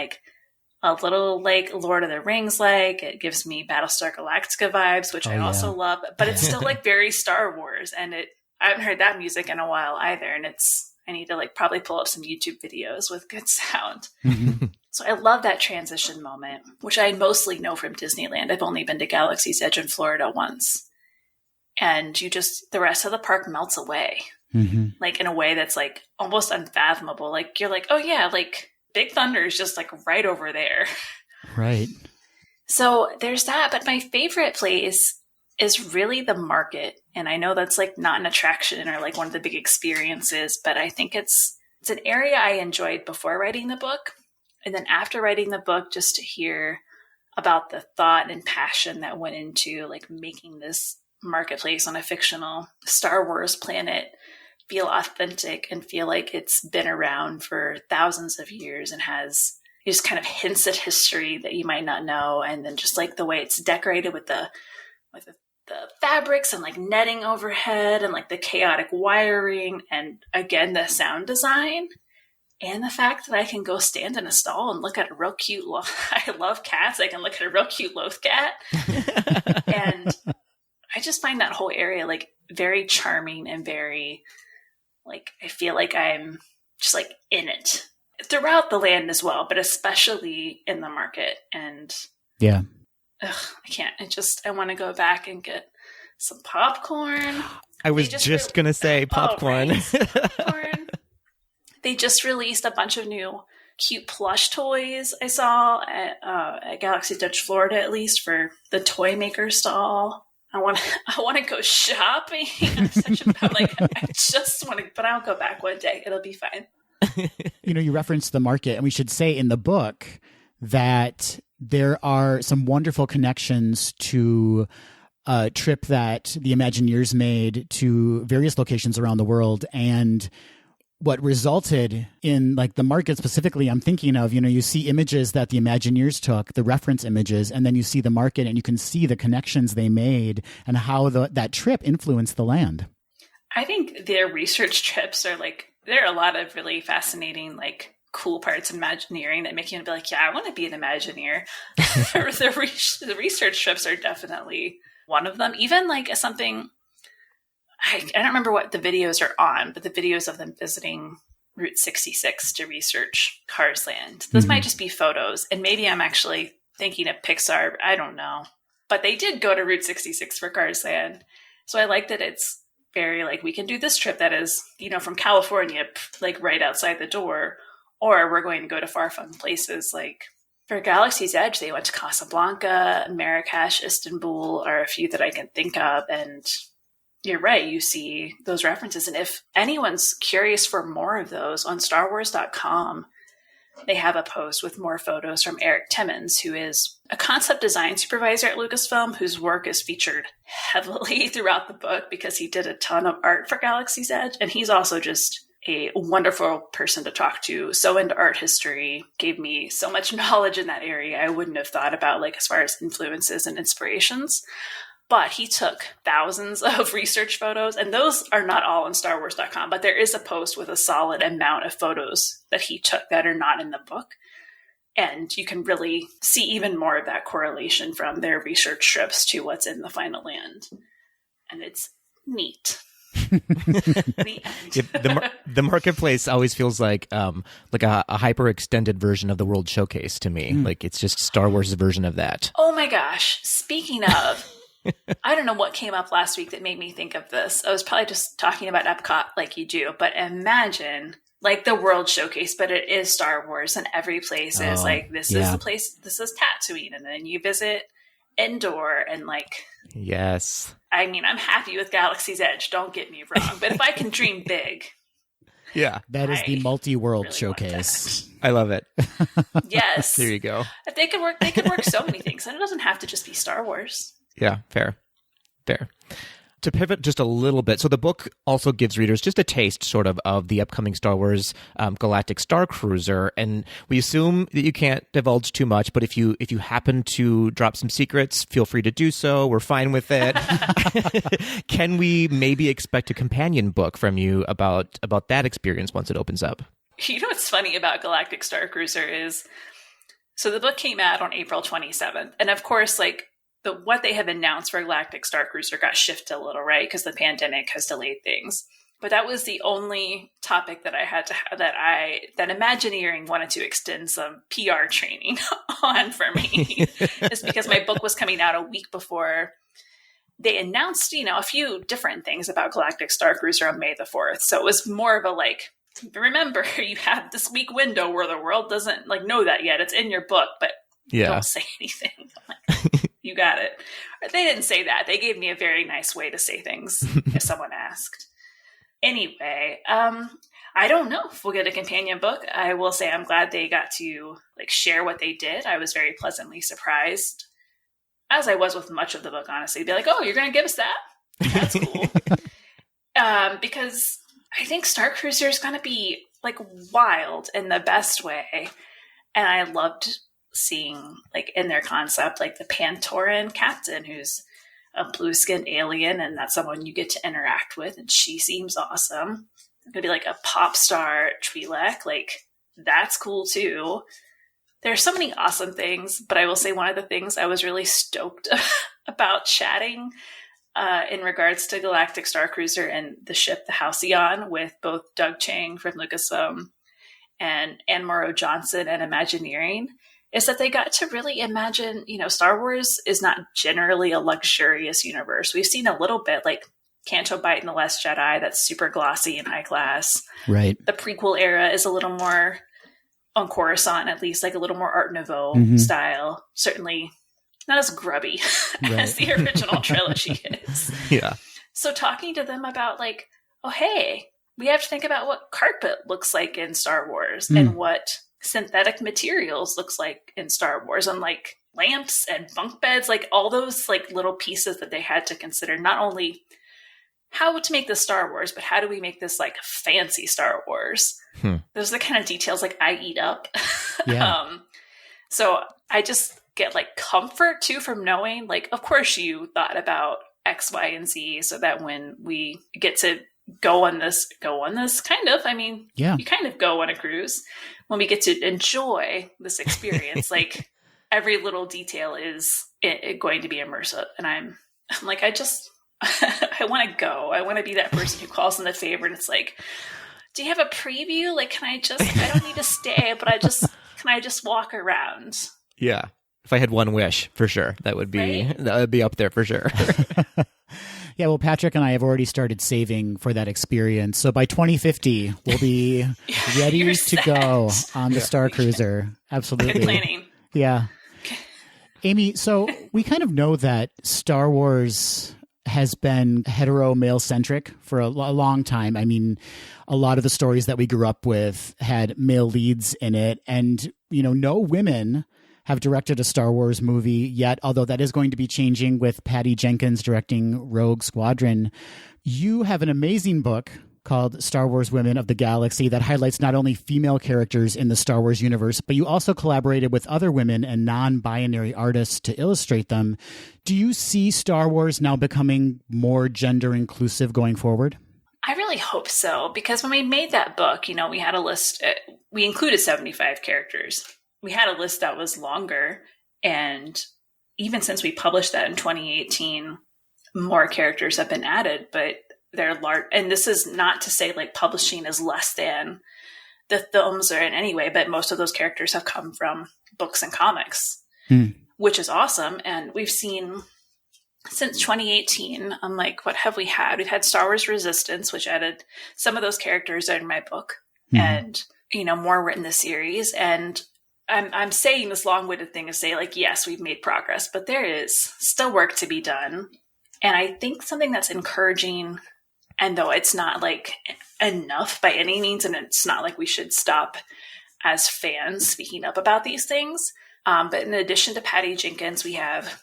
a little Lord of the Rings it gives me Battlestar Galactica vibes, which I also love, but it's still very Star Wars, and I haven't heard that music in a while either, and I need to probably pull up some YouTube videos with good sound. Mm-hmm. So I love that transition moment, which I mostly know from Disneyland. I've only been to Galaxy's Edge in Florida once. And the rest of the park melts away, in a way that's almost unfathomable. You're oh yeah, Big Thunder is just right over there. Right. So there's that. But my favorite place is really the market. And I know that's not an attraction or one of the big experiences, but I think it's an area I enjoyed before writing the book. And then after writing the book, just to hear about the thought and passion that went into making this marketplace on a fictional Star Wars planet feel authentic and feel it's been around for thousands of years and has just kind of hints at history that you might not know. And then just the way it's decorated with the fabrics and netting overhead and the chaotic wiring and again, the sound design. And the fact that I can go stand in a stall and look at a real cute, I love cats. I can look at a real cute loth cat. And I just find that whole area like very charming and very, like, I feel like I'm just like in it throughout the land as well, but especially in the market. And yeah, I can't, I want to go back and get some popcorn. I was just going to say popcorn. Oh, right. Popcorn. They just released a bunch of new cute plush toys I saw at Galaxy's Edge, Florida, at least, for the toy maker stall. I want to go shopping. I'm such a I just want to, but I'll go back one day. It'll be fine. You referenced the market, and we should say in the book that there are some wonderful connections to a trip that the Imagineers made to various locations around the world, and what resulted in like the market specifically I'm thinking of, you see images that the Imagineers took, the reference images, and then you see the market and you can see the connections they made and how that trip influenced the land. I think their research trips are there are a lot of really fascinating, cool parts of Imagineering that make you be like, yeah, I want to be an Imagineer. The research trips are definitely one of them. Even something, I don't remember what the videos are on, but the videos of them visiting Route 66 to research Cars Land. Those might just be photos, and maybe I'm actually thinking of Pixar. I don't know. But they did go to Route 66 for Cars Land. So I like that it's very we can do this trip that is, from California, right outside the door, or we're going to go to far-flung places. For Galaxy's Edge, they went to Casablanca, Marrakesh, Istanbul are a few that I can think of, and you're right, you see those references. And if anyone's curious for more of those, on StarWars.com, they have a post with more photos from Eric Timmons, who is a concept design supervisor at Lucasfilm, whose work is featured heavily throughout the book because he did a ton of art for Galaxy's Edge. And he's also just a wonderful person to talk to. So into art history, gave me so much knowledge in that area I wouldn't have thought about, as far as influences and inspirations. But he took thousands of research photos, and those are not all on StarWars.com, but there is a post with a solid amount of photos that he took that are not in the book. And you can really see even more of that correlation from their research trips to what's in the final land. And it's neat. The marketplace always feels like a hyper extended version of the World Showcase to me. It's just Star Wars' version of that. Oh my gosh. Speaking of, I don't know what came up last week that made me think of this. I was probably just talking about Epcot like you do, but imagine the World Showcase, but it is Star Wars, and every place is this is the place, this is Tatooine, and then you visit Endor, and yes. I mean, I'm happy with Galaxy's Edge, don't get me wrong, but if I can dream big. Yeah. That is the multi-world really showcase. I love it. Yes. There you go. If they could work so many things, and it doesn't have to just be Star Wars. Yeah, fair. To pivot just a little bit, so the book also gives readers just a taste sort of the upcoming Star Wars Galactic Star Cruiser, and we assume that you can't divulge too much, but if you happen to drop some secrets, feel free to do so. We're fine with it. Can we maybe expect a companion book from you about that experience once it opens up? You know what's funny about Galactic Star Cruiser is, so the book came out on April 27th, and of course, what they have announced for Galactic Star Cruiser got shifted a little, right? Because the pandemic has delayed things. But that was the only topic that I had to that Imagineering wanted to extend some PR training on for me. Is because my book was coming out a week before they announced, a few different things about Galactic Star Cruiser on May the 4th. So it was more of a remember, you have this week window where the world doesn't know that yet. It's in your book, but don't say anything. You got it. They didn't say that. They gave me a very nice way to say things if someone asked. Anyway, I don't know if we'll get a companion book. I will say I'm glad they got to share what they did. I was very pleasantly surprised, as I was with much of the book, honestly. Be like, oh, you're going to give us that? That's cool. Because I think Star Cruiser is going to be wild in the best way. And I loved seeing in their concept the Pantoran captain, who's a blue-skinned alien, and that's someone you get to interact with, and she seems awesome. It's gonna be a pop star Twi'lek. that's cool too. There's so many awesome things, but I will say one of the things I was really stoked about chatting in regards to Galactic Star Cruiser and the ship, the Halcyon, with both Doug Chiang from Lucasfilm and Anne Morrow Johnson and Imagineering, is that they got to really imagine, Star Wars is not generally a luxurious universe. We've seen a little bit, like Canto Bight and The Last Jedi, that's super glossy and high class. Right. The prequel era is a little more, on Coruscant at least, like a little more Art Nouveau style. Certainly not as grubby as the original trilogy is. Yeah. So talking to them about like, oh, hey, we have to think about what carpet looks like in Star Wars and what synthetic materials looks like in Star Wars, and like lamps and bunk beds, like all those like little pieces that they had to consider, not only how to make this Star Wars, but how do we make this like fancy Star Wars? Those are the kind of details like I eat up. Yeah. So I just get like comfort too from knowing, like, of course you thought about X, Y, and Z, so that when we get to go on this kind of, I mean, you kind of go on a cruise, when we get to enjoy this experience, like every little detail is going to be immersive. And I'm like, I I want to go. I want to be that person who calls in the favor and it's like, do you have a preview? Like, I don't need to stay, but can I just walk around? Yeah. If I had one wish, for sure, that would be up there for sure. Yeah, well, Patrick and I have already started saving for that experience. So by 2050, we'll be ready to go on the Star Cruiser. Absolutely. Good planning. Yeah. Okay. Amy, so we kind of know that Star Wars has been hetero male centric for a long time. I mean, a lot of the stories that we grew up with had male leads in it, and no women have directed a Star Wars movie yet, although that is going to be changing with Patty Jenkins directing Rogue Squadron. You have an amazing book called Star Wars Women of the Galaxy that highlights not only female characters in the Star Wars universe, but you also collaborated with other women and non-binary artists to illustrate them. Do you see Star Wars now becoming more gender inclusive going forward? I really hope so, because when we made that book, we had a list, we included 75 characters. We had a list that was longer, and even since we published that in 2018, more characters have been added, but they're large. And this is not to say like publishing is less than the films or in any way, but most of those characters have come from books and comics, which is awesome. And we've seen since 2018, I'm like, what have we had? We've had Star Wars Resistance, which added some of those characters in my book, and more written the series. And I'm saying this long-winded thing to say, like, yes, we've made progress, but there is still work to be done. And I think something that's encouraging, and though it's not like enough by any means, and it's not like we should stop as fans speaking up about these things, but in addition to Patty Jenkins, we have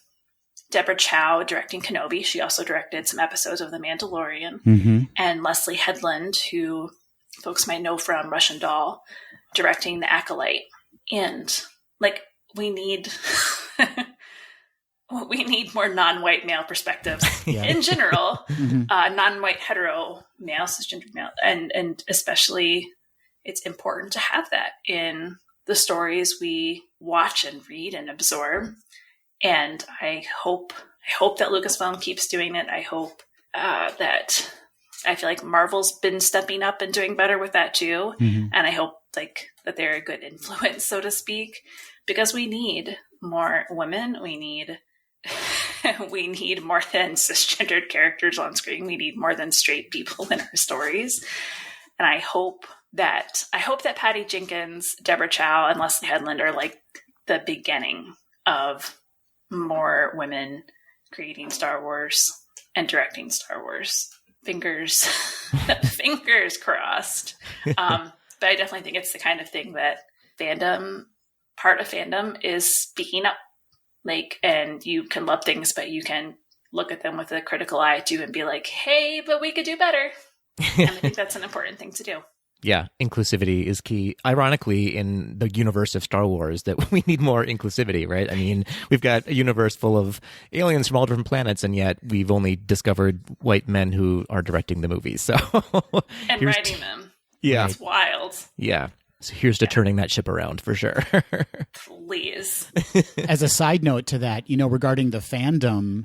Deborah Chow directing Kenobi. She also directed some episodes of The Mandalorian. And Leslie Headland, who folks might know from Russian Doll, directing The Acolyte. And like, we need more non-white male perspectives in general, non-white hetero male, cisgender male, and especially it's important to have that in the stories we watch and read and absorb. And I hope that Lucasfilm keeps doing it. I hope that I feel like Marvel's been stepping up and doing better with that too. And I hope like that they're a good influence, so to speak, because we need more women. We need more than cisgendered characters on screen. We need more than straight people in our stories. And I hope that Patty Jenkins, Deborah Chow, and Leslie Headland are like the beginning of more women creating Star Wars and directing Star Wars. Fingers crossed. But I definitely think it's the kind of thing that part of fandom is speaking up. Like, and you can love things, but you can look at them with a critical eye too and be like, hey, but we could do better. And I think that's an important thing to do. Yeah, inclusivity is key. Ironically, in the universe of Star Wars, that we need more inclusivity, right? I mean, we've got a universe full of aliens from all different planets, and yet we've only discovered white men who are directing the movies. So and writing them. Yeah. It's wild. Yeah. So here's to turning that ship around for sure. Please. As a side note to that, regarding the fandom,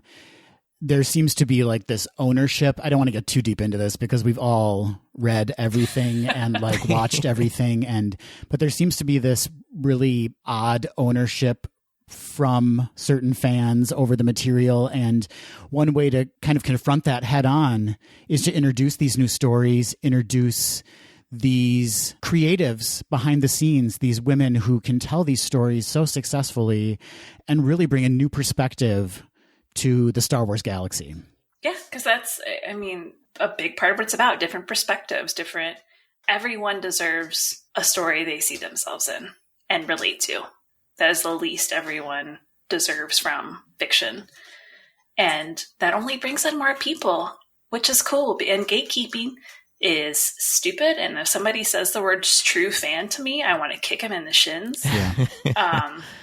there seems to be like this ownership. I don't want to get too deep into this because we've all read everything and like watched everything. But there seems to be this really odd ownership from certain fans over the material. And one way to kind of confront that head on is to introduce these new stories, introduce these creatives behind the scenes, these women who can tell these stories so successfully and really bring a new perspective to the Star Wars galaxy. Yeah, because that's, a big part of what it's about. Different perspectives, everyone deserves a story they see themselves in and relate to. That is the least everyone deserves from fiction. And that only brings in more people, which is cool. And gatekeeping is stupid. And if somebody says the word true fan to me, I want to kick him in the shins. Yeah.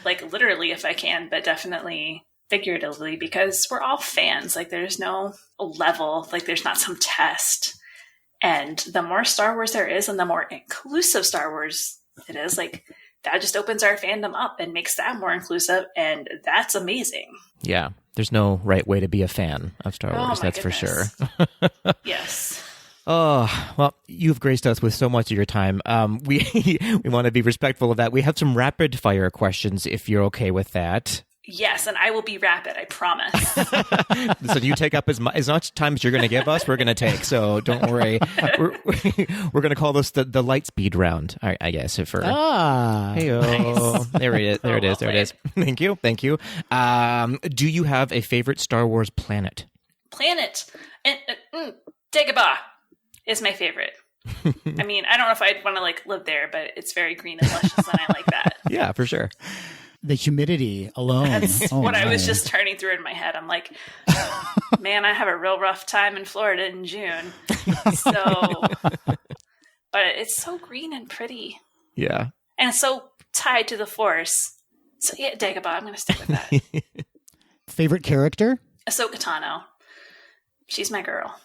Like literally if I can, but definitely figuratively, because we're all fans. Like there's no level, like there's not some test. And the more Star Wars there is and the more inclusive Star Wars it is, like that just opens our fandom up and makes that more inclusive. And that's amazing. Yeah. There's no right way to be a fan of Star Wars. That's for sure. Yes. Oh, well, you've graced us with so much of your time. We want to be respectful of that. We have some rapid fire questions if you're okay with that. Yes, and I will be rapid, I promise. So you take up as much time as you're going to give us, we're going to take. So don't worry. We're going to call this the light speed round, I guess. Hey-o. Nice. There it is. There it is. There it is. Thank you. Thank you. Do you have a favorite Star Wars planet? Dagobah is my favorite. I don't know if I'd want to live there, but it's very green and luscious, and I like that. Yeah, for sure. The humidity alone. That's what I was just turning through in my head. I'm like, man, I have a real rough time in Florida in June. But it's so green and pretty. Yeah. And so tied to the Force. So yeah, Dagobah, I'm going to stick with that. Favorite character? Ahsoka Tano. She's my girl.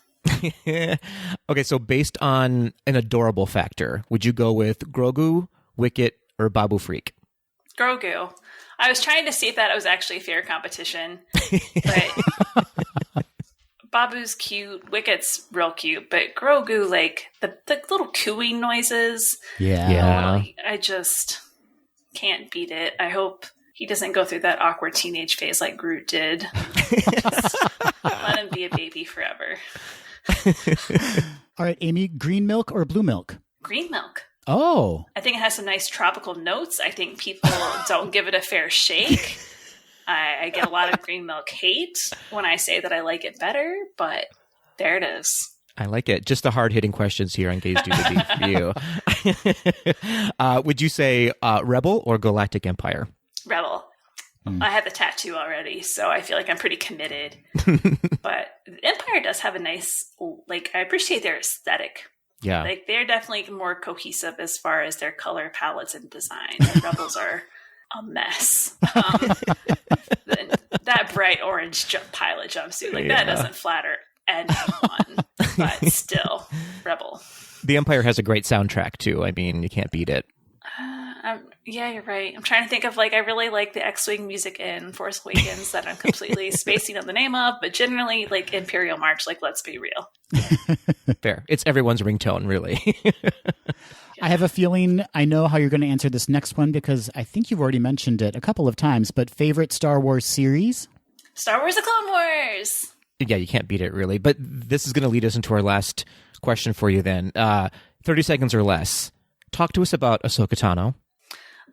Okay, so based on an adorable factor, would you go with Grogu, Wicket, or Babu Freak? Grogu. I was trying to see if that was actually a fair competition, but Babu's cute, Wicket's real cute, but Grogu, the little cooing noises. Yeah. I just can't beat it. I hope he doesn't go through that awkward teenage phase like Groot did. Just let him be a baby forever. All right, Amy, green milk or blue milk? Green milk. Oh. I think it has some nice tropical notes. I think people don't give it a fair shake. I get a lot of green milk hate when I say that I like it better, but there it is. I like it. Just the hard-hitting questions here on Gaze GDTD for you. Would you say Rebel or Galactic Empire? Rebel. I have the tattoo already, so I feel like I'm pretty committed. But Empire does have a nice, I appreciate their aesthetic. Yeah. They're definitely more cohesive as far as their color palettes and design. The Rebels are a mess. That bright orange pilot jumpsuit, that doesn't flatter anyone. But still, Rebel. The Empire has a great soundtrack, too. You can't beat it. Yeah, you're right. I'm trying to think of I really like the X-Wing music in Force Awakens that I'm completely spacing on the name of, but generally Imperial March, let's be real. Fair. It's everyone's ringtone, really. I have a feeling I know how you're going to answer this next one because I think you've already mentioned it a couple of times, but favorite Star Wars series? Star Wars: The Clone Wars. Yeah, you can't beat it, really. But this is going to lead us into our last question for you then. 30 seconds or less. Talk to us about Ahsoka Tano.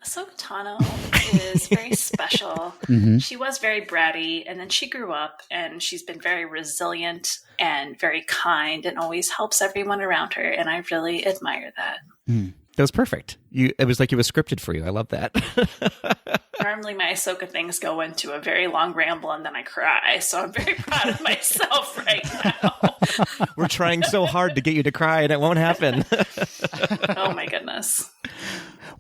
Ahsoka Tano is very special. Mm-hmm. She was very bratty, and then she grew up, and she's been very resilient and very kind and always helps everyone around her, and I really admire that. That was perfect. It was like it was scripted for you. I love that. Normally my Ahsoka things go into a very long ramble, and then I cry, so I'm very proud of myself right now. We're trying so hard to get you to cry, and it won't happen. Oh, my goodness.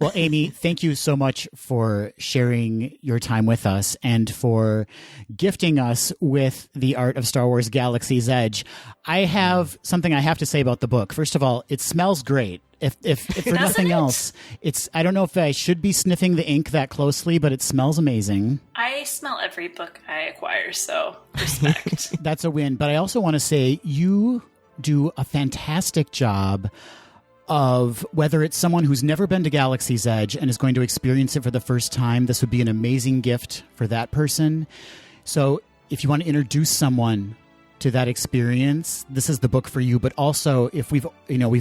Well, Amy, thank you so much for sharing your time with us and for gifting us with The Art of Star Wars Galaxy's Edge. I have something I have to say about the book. First of all, it smells great. If for nothing else, I don't know if I should be sniffing the ink that closely, but it smells amazing. I smell every book I acquire, so respect. That's a win. But I also want to say you do a fantastic job of, whether it's someone who's never been to Galaxy's Edge and is going to experience it for the first time, this would be an amazing gift for that person. So if you want to introduce someone to that experience, this is the book for you. But also, if we've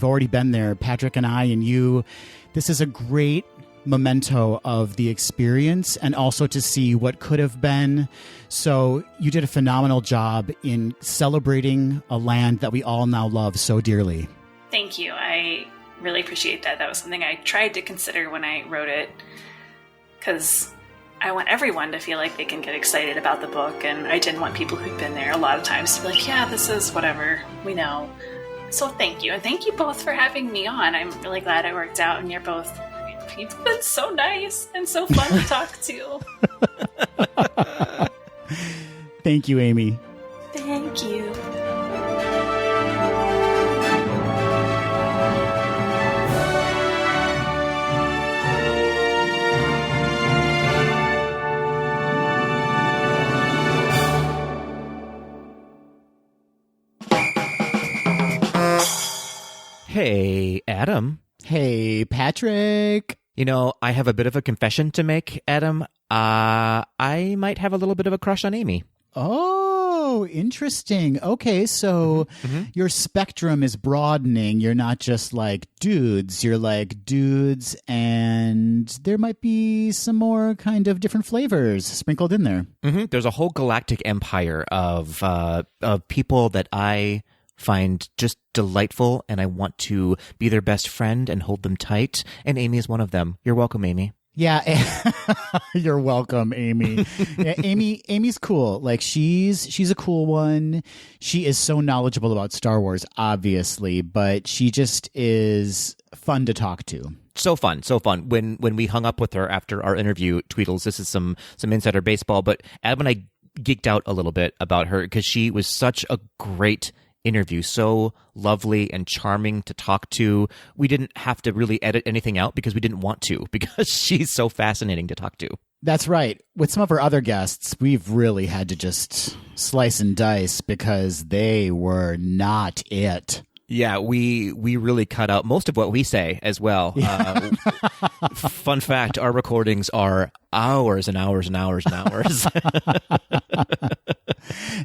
already been there, Patrick and I and you, this is a great memento of the experience and also to see what could have been. So you did a phenomenal job in celebrating a land that we all now love so dearly. Thank you. I really appreciate that. That was something I tried to consider when I wrote it, because I want everyone to feel like they can get excited about the book, and I didn't want people who've been there a lot of times to be like, yeah, this is whatever, we know. So thank you. And thank you both for having me on. I'm really glad it worked out, and you've been so nice and so fun to talk to. Thank you, Amy. Thank you. Hey, Adam. Hey, Patrick. You know, I have a bit of a confession to make, Adam. I might have a little bit of a crush on Amy. Oh, interesting. Okay, so your spectrum is broadening. You're not just like dudes. You're like dudes, and there might be some more kind of different flavors sprinkled in there. There's a whole galactic empire of people that I find just delightful, and I want to be their best friend and hold them tight. And Amy is one of them. You're welcome, Amy. Yeah, you're welcome, Amy. Yeah, Amy's cool. Like she's a cool one. She is so knowledgeable about Star Wars, obviously, but she just is fun to talk to. So fun. When we hung up with her after our interview, Tweedles, this is some insider baseball, but Adam and I geeked out a little bit about her because she was such a great interview, so lovely and charming to talk to. We didn't have to really edit anything out because we didn't want to, because she's so fascinating to talk to. That's right. With some of our other guests, we've really had to just slice and dice because they were not it. Yeah, we really cut out most of what we say as well. Yeah. Fun fact, our recordings are hours and hours and hours and hours.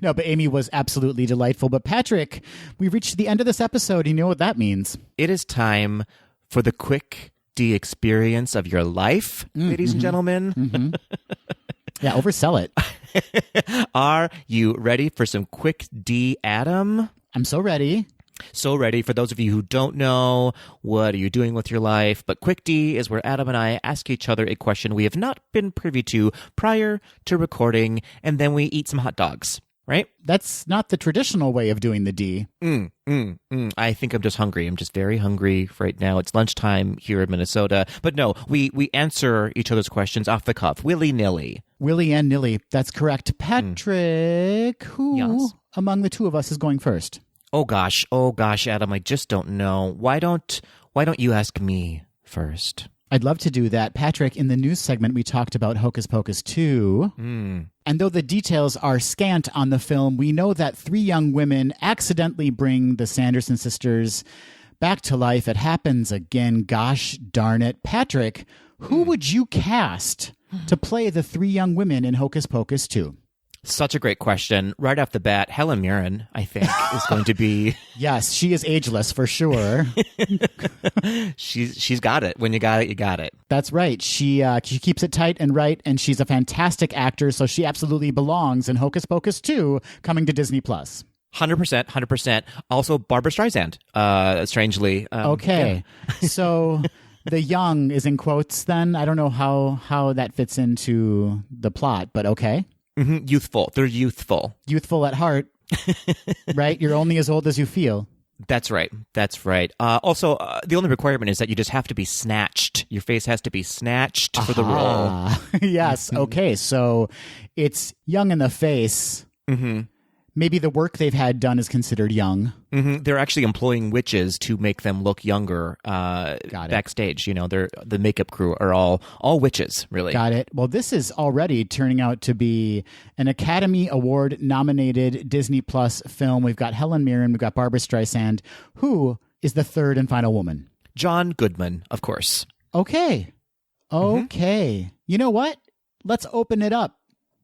No, but Amy was absolutely delightful. But Patrick, we've reached the end of this episode. You know what that means. It is time for the quick D experience of your life, ladies and gentlemen. Yeah, oversell it. Are you ready for some quick D, Adam? I'm so ready. So ready. For those of you who don't know, what are you doing with your life? But Quick D is where Adam and I ask each other a question we have not been privy to prior to recording, and then we eat some hot dogs, right? That's not the traditional way of doing the D. I think I'm just hungry. I'm just very hungry right now. It's lunchtime here in Minnesota. But no, we answer each other's questions off the cuff, willy-nilly. Willy and nilly. That's correct. Patrick, who among the two of us is going first? Oh gosh, Adam, I just don't know. Why don't you ask me first? I'd love to do that. Patrick, in the news segment, we talked about Hocus Pocus 2. And though the details are scant on the film, we know that 3 young women accidentally bring the Sanderson sisters back to life. It happens again. Gosh darn it. Patrick, who would you cast to play the 3 young women in Hocus Pocus 2? Such a great question. Right off the bat, Helen Mirren, I think, is going to be... Yes, she is ageless for sure. She's got it. When you got it, you got it. That's right. She keeps it tight and right, and she's a fantastic actor, so she absolutely belongs in Hocus Pocus 2, coming to Disney+. 100%. Also, Barbara Streisand, strangely. Okay. Yeah. So... The young is in quotes then? I don't know how that fits into the plot, but okay. Youthful. They're youthful. Youthful at heart, right? You're only as old as you feel. That's right. That's right. Also, the only requirement is that you just have to be snatched. Your face has to be snatched for the role. Yes. Okay. So it's young in the face. Mm-hmm. Maybe the work they've had done is considered young. Mm-hmm. They're actually employing witches to make them look younger backstage. You know, the makeup crew are all witches, really. Got it. Well, this is already turning out to be an Academy Award nominated Disney Plus film. We've got Helen Mirren, we've got Barbara Streisand. Who is the third and final woman? John Goodman, of course. Okay. Mm-hmm. You know what? Let's open it up.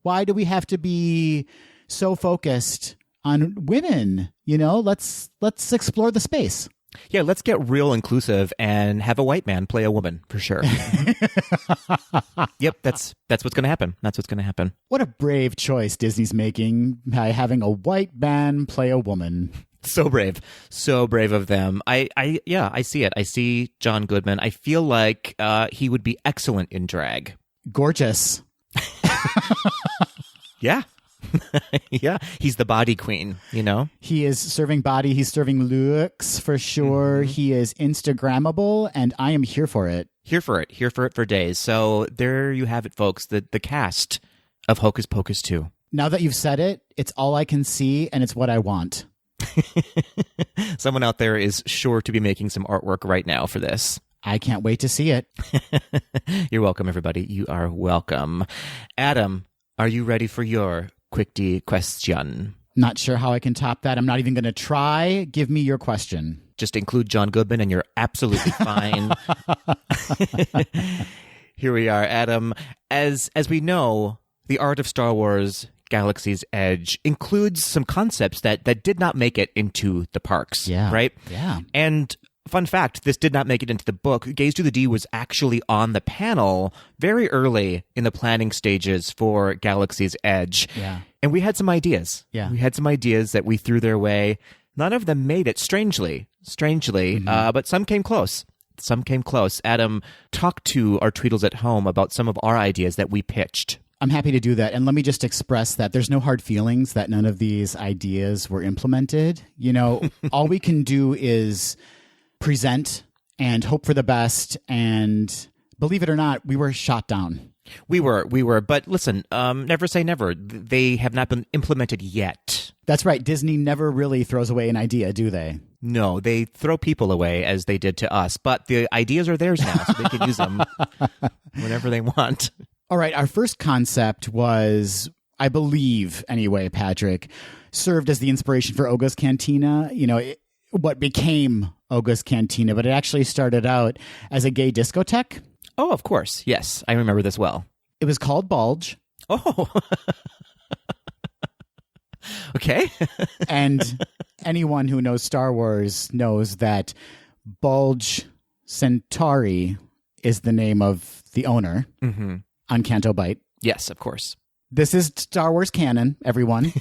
Why do we have to be so focused on women? You know, let's explore the space. Yeah, let's get real inclusive and have a white man play a woman for sure. Yep, that's what's going to happen. That's what's going to happen. What a brave choice Disney's making by having a white man play a woman. So brave of them. I see it. I see John Goodman. I feel like he would be excellent in drag. Gorgeous. Yeah. Yeah, he's the body queen, you know? He is serving body. He's serving looks for sure. Mm-hmm. He is Instagrammable, and I am here for it. Here for it for days. So there you have it, folks. The cast of Hocus Pocus 2. Now that you've said it, it's all I can see, and it's what I want. Someone out there is sure to be making some artwork right now for this. I can't wait to see it. You're welcome, everybody. You are welcome. Adam, are you ready for your Quick-D question? Not sure how I can top that. I'm not even going to try. Give me your question. Just include John Goodman and you're absolutely fine. Here we are, Adam. As we know, the art of Star Wars Galaxy's Edge includes some concepts that did not make it into the parks, right? Yeah. And fun fact, this did not make it into the book. Gaze to the D was actually on the panel very early in the planning stages for Galaxy's Edge. Yeah. And we had some ideas. Yeah. We had some ideas that we threw their way. None of them made it, strangely, but some came close. Adam, talk to our Tweedles at home about some of our ideas that we pitched. I'm happy to do that. And let me just express that there's no hard feelings that none of these ideas were implemented. You know, all we can do is present and hope for the best. And believe it or not, we were shot down. We were. But listen, never say never. They have not been implemented yet. That's right. Disney never really throws away an idea, do they? No, they throw people away as they did to us. But the ideas are theirs now, so they can use them whenever they want. All right. Our first concept was, I believe anyway, Patrick, served as the inspiration for Oga's Cantina. You know, what became Oga's Cantina, but it actually started out as a gay discotheque. Oh, of course. Yes, I remember this well. It was called Bulge. Oh. Okay. And anyone who knows Star Wars knows that Bulge Centauri is the name of the owner on Canto Bight. Yes, of course. This is Star Wars canon, everyone.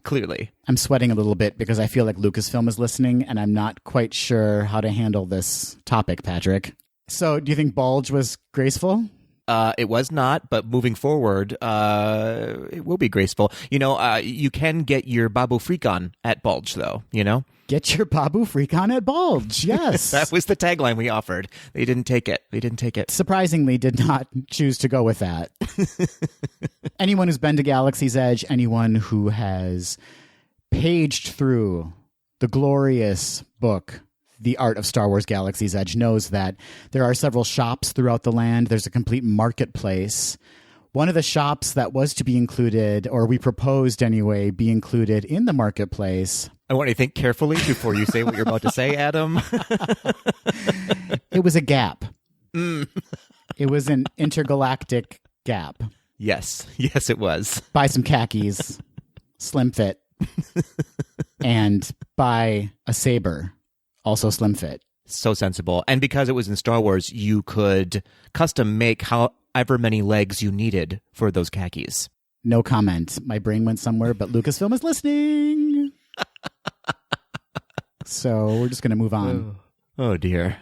Clearly. I'm sweating a little bit because I feel like Lucasfilm is listening, and I'm not quite sure how to handle this topic, Patrick. So, do you think Bulge was graceful? It was not, but moving forward, it will be graceful. You know, you can get your Babu Freak on at Bulge, though, you know? Get your Babu Freak on at Bulge, yes. That was the tagline we offered. They didn't take it. Surprisingly, did not choose to go with that. Anyone who's been to Galaxy's Edge, anyone who has paged through the glorious book, The Art of Star Wars Galaxy's Edge, knows that there are several shops throughout the land. There's a complete marketplace. One of the shops that was to be included, or we proposed anyway, be included in the marketplace. I want you to think carefully before you say what you're about to say, Adam. It was a Gap. It was an intergalactic Gap. Yes, it was. Buy some khakis, slim fit, and buy a saber. Also slim fit. So sensible. And because it was in Star Wars, you could custom make however many legs you needed for those khakis. No comment. My brain went somewhere, but Lucasfilm is listening. So we're just going to move on. Oh, dear.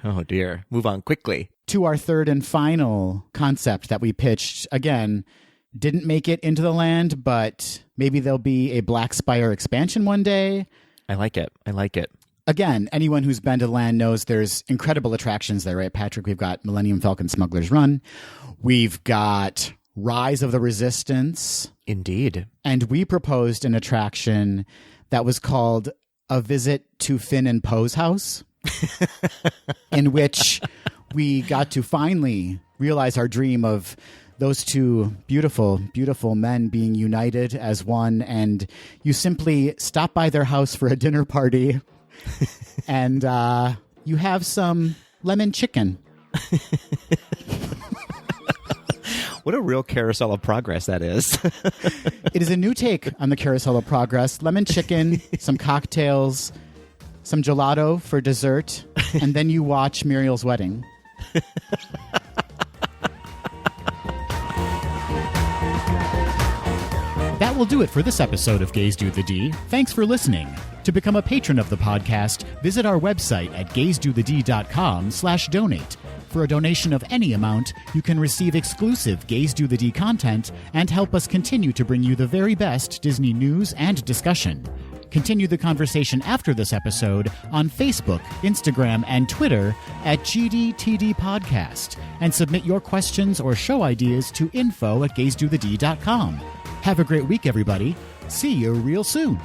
Move on quickly. To our third and final concept that we pitched. Again, didn't make it into the land, but maybe there'll be a Black Spire expansion one day. I like it. Again, anyone who's been to Land knows there's incredible attractions there, right, Patrick? We've got Millennium Falcon Smuggler's Run. We've got Rise of the Resistance. Indeed. And we proposed an attraction that was called A Visit to Finn and Poe's House, in which we got to finally realize our dream of those two beautiful, beautiful men being united as one. And you simply stop by their house for a dinner party. And you have some lemon chicken. What a real carousel of progress that is. It is a new take on the carousel of progress. Lemon chicken, some cocktails, some gelato for dessert, and then you watch Muriel's wedding. That will do it for this episode of Gays Do the D. Thanks for listening. To become a patron of the podcast, visit our website at gaysdothed.com/donate. For a donation of any amount, you can receive exclusive Gays Do the D content and help us continue to bring you the very best Disney news and discussion. Continue the conversation after this episode on Facebook, Instagram, and Twitter at GDTD Podcast, and submit your questions or show ideas to info@gaysdothed.com. Have a great week, everybody. See you real soon.